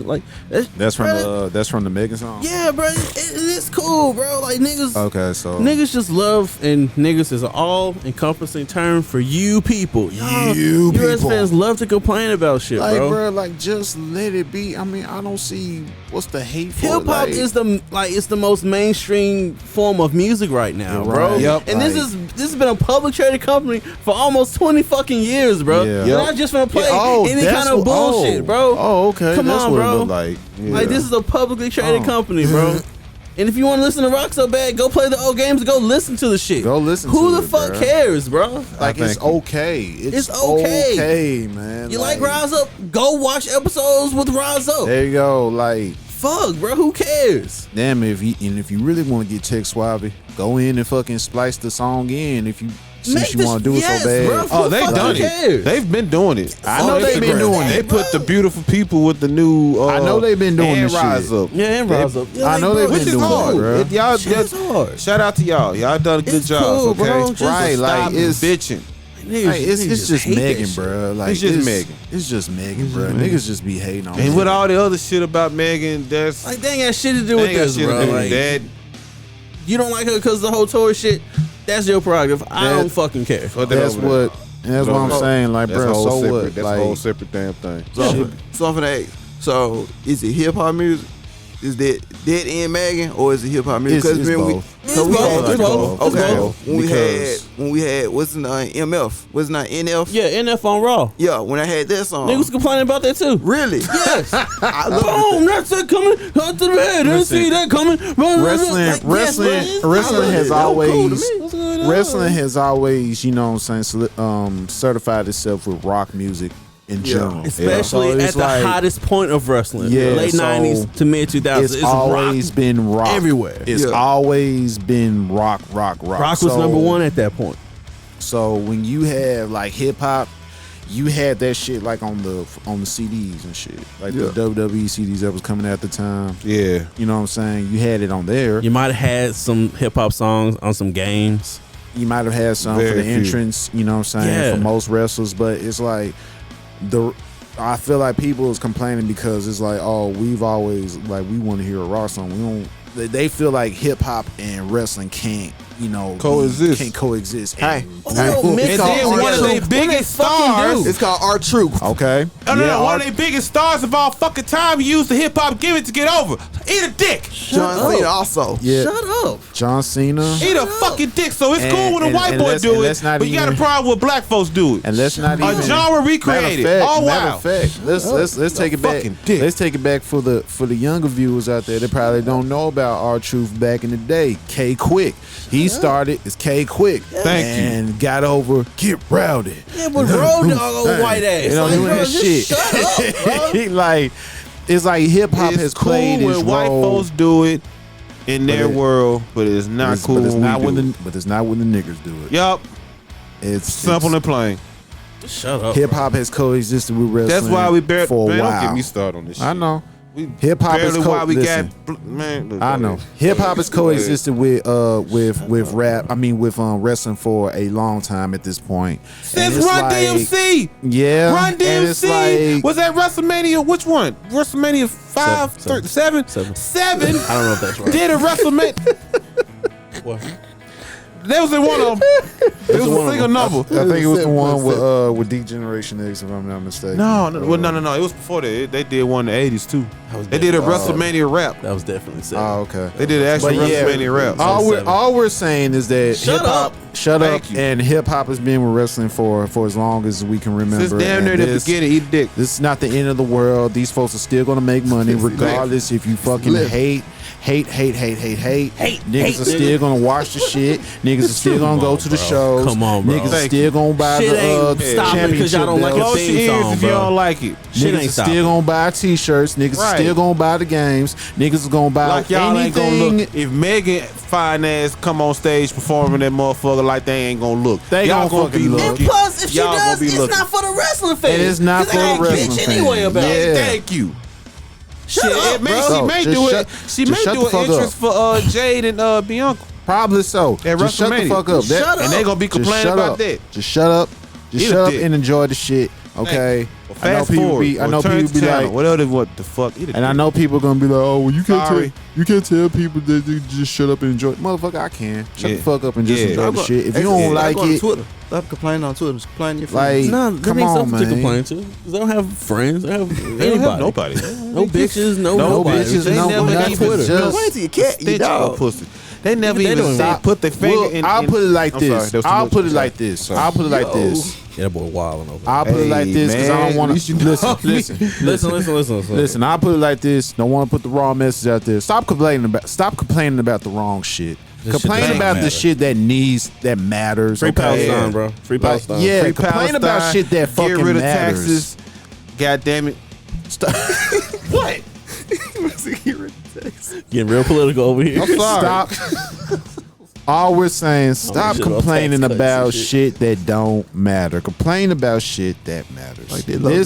Like that's from the Megan song. Yeah, bro, it's cool, bro. Like niggas. Okay, so niggas just love, and niggas is an all-encompassing term for you people. You US people. fans love to complain about shit, like, bro. Like just let it be. I mean, I don't see what's the hate for. Hip hop is it's the most mainstream form of music right now, bro. Right. Yep. And this has been a public traded company for almost 20 fucking years, bro. Yeah. You're not just gonna play any kind of bullshit, bro. Oh, okay. Come that's on, what bro. It looked like. Yeah. Like this is a publicly traded company, bro. And if you want to listen to rock so bad, go play the old games. Go listen to the shit. Go listen. Who to the fuck cares, bro? Like it's okay. It's okay, man. You like Rise Up? Go watch episodes with Rise Up. There you go. Like fuck, bro. Who cares? Damn, if you really want to get tech swabby, go in and fucking splice the song in. If you since you want to do it so bad. Bro, they've done it. They've been doing it. I know they've been doing it. They put the beautiful people with the new. I know they've been doing this Rise shit. Up. Yeah, and Rise Up. I know they've been doing it, bro. Y'all, shout out to y'all. Y'all done a good job. Cool, okay, bro. Right? Like it's bitching. Like, it's just Megan, bro. Like it's just Megan. It's just Megan, bro. Niggas just be hating on. And with all the other shit about Megan, that's like they ain't got shit to do with this, bro. Like, that you don't like her because the whole Tory shit. That's your prerogative. I don't fucking care. That's what I'm saying. Like, bro, so what? That's like, a whole separate damn thing. So I'm finna ask. So is it hip hop music? Is that Dead End Megan or is it hip hop music? It's both. It's both. Okay. When we had what's the name? MF. What's the name? NF? Yeah, NF on Raw. Yeah, when I had that song. Niggas complaining about that too. Really? Yes. I love Boom, that's it coming. Up to the head. Didn't see that coming. Wrestling has always, you know what I'm saying, certified itself with rock music in general. Especially So at it's the like- hottest point of wrestling. Yeah, Late so 90s to mid 2000s. It's always been rock everywhere. It's always been rock. Rock was So- number one at that point. So when you have like hip hop, you had that shit like on the CDs and shit, like the WWE CDs that was coming at the time. Yeah, you know what I'm saying. You had it on there. You might have had some hip hop songs on some games. You might have had some for the entrance. You know what I'm saying, for most wrestlers. But it's like I feel like people is complaining because it's like, oh, we've always like we want to hear a rock song. We don't. They feel like hip hop and wrestling can't. Coexist. Can't coexist. Hey, and then one of their biggest stars. It's called R-Truth. Okay. One of their biggest stars of all fucking time used the hip hop gimmick to get over. Eat a dick. John Cena also. Yeah. Shut up. John Cena. Eat a fucking dick. So it's cool when a white boy do it, but you got a problem when black folks do it. And let's not even a genre recreated. Matter of fact, let's take it back. Let's take it back for the younger viewers out there that probably don't know about R-Truth back in the day. K Quick. He started as K Quick. And got over Get Rowdy. Yeah, but Road Dogg white ass. You know, doing that shit. Shut up, bro. Like, it's like hip hop has played cool its when role. white folks do it in their world, but it's not cool. But it's not when we the niggers do it. Yup. It's simple and plain. Shut up. Hip hop has coexisted with wrestling. That's why we barely. for a Man, while. don't get me started on this shit. I know. Hip hop is why we listen, got. Man, look, I know. Hip hop has coexisted with rap. I mean, with wrestling for a long time at this point. Since Run DMC. Yeah. Run and it's DMC. like, Was that WrestleMania? Which one? WrestleMania 5, Seven. 7? I don't know if that's right. Did a WrestleMania? What? That was in one of them. It was a single number. I think it was the one with D-Generation X, if I'm not mistaken. No. It was before that. They did one in the 80s too. They did a WrestleMania rap. That was definitely sick. Oh, okay. They did an actual WrestleMania rap. All we're saying is that Shut hip hop, Thank you. and hip hop has been with wrestling for as long as we can remember. Since damn near And the beginning, eat dick. This is not the end of the world. These folks are still gonna make money regardless if you fucking hate. Niggas are still gonna watch the shit. Niggas are still gonna go to the shows. Come on, bro. Niggas are still gonna buy Shit ain't the stopping championship because y'all don't like belts. a Close your theme ears song, if you bro. don't like it. Shit Niggas ain't are stopping. still gonna buy t-shirts. Niggas are still gonna buy the games. Niggas are gonna buy Like y'all ain't gonna anything. look. If Megan fine ass come on stage performing that motherfucker, like they ain't gonna look. They y'all gonna fucking look. And plus, if she Y'all does, gonna be it's looking. not for the wrestling fans. It is not 'Cause for they the ain't wrestling bitch fans. anyway about it. Yeah. Thank you. Shut Shit, up, it may, bro. she may Just do shut- it. She just may shut do the an fuck entrance up. for Jade and Bianca. Probably so. At Just shut the WrestleMania. fuck up. Shut And they gonna be Just complaining shut about up. that. Just shut up. Just Eat a shut up dick. and enjoy the shit. Okay. Well, I know fast people forward. be. I or know turn people the be channel. like. Whatever. What the fuck? Eat a And I dick. know people gonna be like, oh, well, you can't Sorry. tell people that they just shut up and enjoy. Motherfucker, I can. Shut Yeah. the fuck up and just Yeah. enjoy the shit. If you Hey, don't like go on it, Twitter. Stop complaining on Twitter. Just complain to your like, friends. No, that come ain't on, something to man. complain to. 'Cause they don't have friends. They have They don't anybody. have nobody. No bitches, no No nobody. bitches, They no never nothing. got Twitter. Just- Complain to your cat, you Stitch dog. on pussy. They never They even don't said stop. put their finger Well, in. I'll put it like I'm sorry, this. that was too I'll much. put it I'm like sorry. this. Sorry. I'll put it like this. Yeah, that boy wilding over. I'll put it like this because I man, don't want at least to you know listen. me. Listen, I'll put it like this. Don't want to put the wrong message out there. Stop complaining about the wrong shit. Complain shit about that the matter. shit that matters. Free okay? Palestine, bro. Free Like, Palestine. yeah, Free complain about Palestine, shit that fucking get rid of matters. taxes. God damn it. What? Getting real political over here. I'm sorry. Stop. All we're saying, stop shit about complaining tax cuts about and shit. shit that don't matter. Complain about shit that matters. Like their logo. Like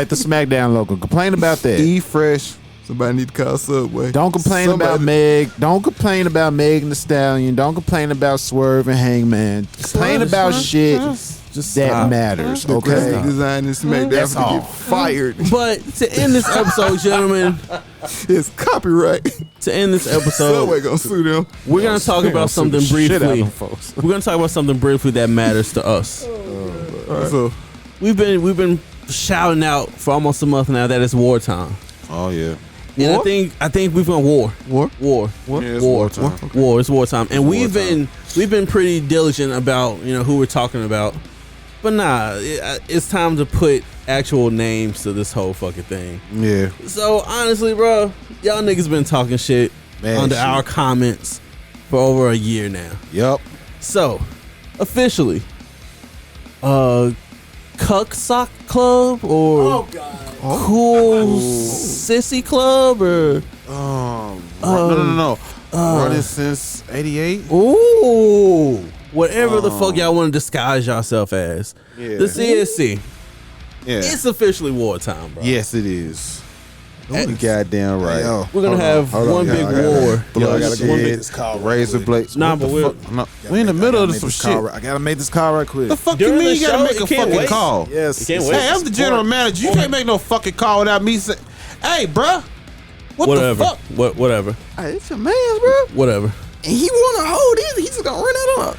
the Smackdown logo. Complain about that. Eat fresh. Somebody need to call Subway. Don't complain about Meg. Don't complain about Megan Thee Stallion. Don't complain about Swerve and Hangman. Complain about shit that matters. The graphic Okay. design is Smackdown That's to all. get fired. But to end this episode, gentlemen, It's copyright. to end this Subway episode, gonna sue them. we're gonna talk about something Shit out briefly. of folks. We're gonna talk about something briefly that matters to us. So We've been shouting out for almost a month now that it's wartime. Oh yeah. And I think we've been war. War? Yeah, it's wartime. War. It's wartime. And we've been pretty diligent about, who we're talking about. But nah, it's time to put actual names to this whole fucking thing. Yeah. So honestly, bro, y'all niggas been talking shit under our comments for over a year now. Yep. So, officially, Cuck Sock Club or Oh God. Cool Sissy Club or no. Running since '88. ooh, whatever the fuck y'all want to disguise yourself as. Yeah. The CSC. Yeah. It's officially wartime, bro. Yes, it is. You goddamn right. Yo, We're gonna have one big war. Blood, I gotta go shed, make this call right razor quick. blades. Nah, What but the we're- fuck? No, we in the middle of some shit. I gotta make this call right quick. The fuck During you mean the you gotta show, make it a can't fucking wait. Yes. You can't it's- wait. Hey, I'm the general manager. You can't make no fucking call without me saying, "Hey, bruh, what Whatever. the fuck?" Whatever. Hey, it's your man's, bro. Whatever. And he wanna hold it. He's just gonna run it up.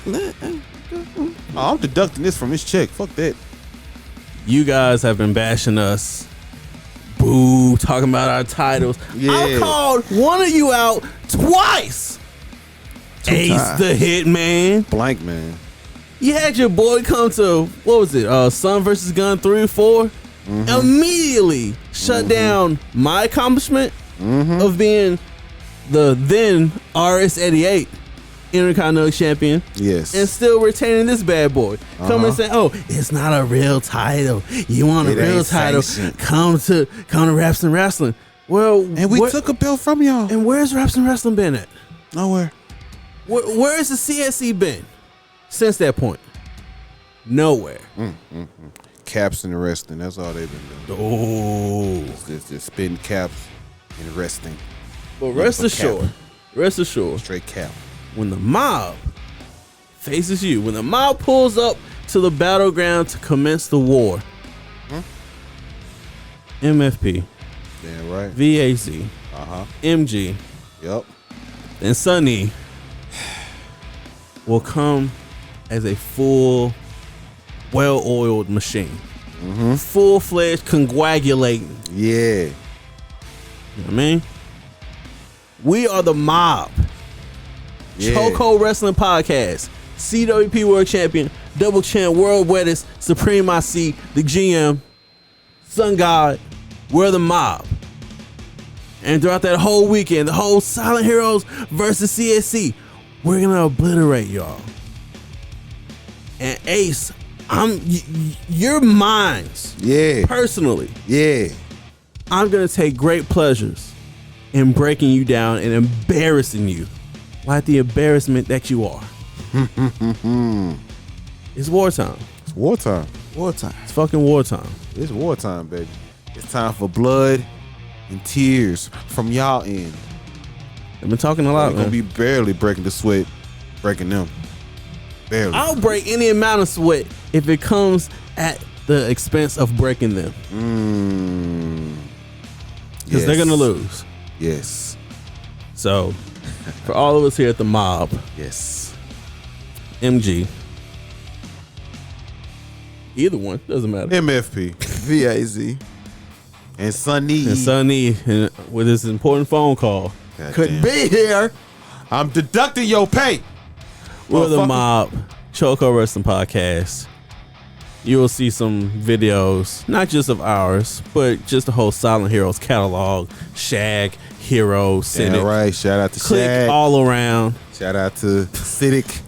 Oh, I'm deducting this from his check. Fuck that. You guys have been bashing us. Boo, talking about our titles. Yeah. I called one of you out twice. Ace times. the Hitman. Blank, man. You had your boy come to, what was it? Sun versus Gun 3 or 4. Immediately shut down my accomplishment of being the then RS88 Intercontinental Champion. Yes. And still retaining this bad boy. Coming and saying, "Oh, it's not a real title. You want a It real ain't title? sanctioned." Come to Raps and Wrestling." Well, and we took a belt from y'all. And where's Raps and Wrestling been at? Nowhere. Where's the CSC been since that point? Nowhere. Caps and wrestling. That's all they've been doing. Oh, Just spitting caps and resting. but rest for cap. assured, Straight cap. when the mob faces you, when the mob pulls up to the battleground to commence the war, MFP, Damn right. VAZ, MG, Yep. and Sunny will come as a full, well-oiled machine. Full-fledged coagulating. Yeah. You know what I mean? We are the mob. Yeah. Chokehold Wrestling Podcast. CWP World Champion. Double Champ World Wettest. Supreme IC. The GM. Sun God. We're the mob. And throughout that whole weekend, the whole Silent Heroes versus CSC, we're going to obliterate y'all. And Ace, you're mine. Yeah. Personally. Yeah. I'm going to take great pleasures in breaking you down and embarrassing you like the embarrassment that you are. It's wartime. It's wartime. Wartime. It's fucking wartime. It's wartime, baby. It's time for blood and tears from y'all end. I've been talking a lot, We're gonna man. be barely breaking the sweat, breaking them. Barely. I'll break any amount of sweat if it comes at the expense of breaking them. Because they're going to lose. Yes. So, for all of us here at the mob, Yes. MG, either one, doesn't matter. MFP VAZ. and Sunny. And Sonny, with his important phone call, God Couldn't damn. be here. I'm deducting your pay. we're the Motherfucker. mob, Chokehold Wrestling Podcast. You will see some videos, not just of ours, but just the whole Silent Heroes catalog. Shag, Hero, Yeah, Cynic. right. Shout out to Click Shaq. all around. Shout out to Siddick.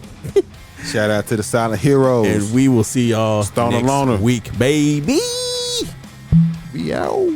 Shout out to the Silent Heroes. And we will see y'all Stoner next Loner. week, baby. We out.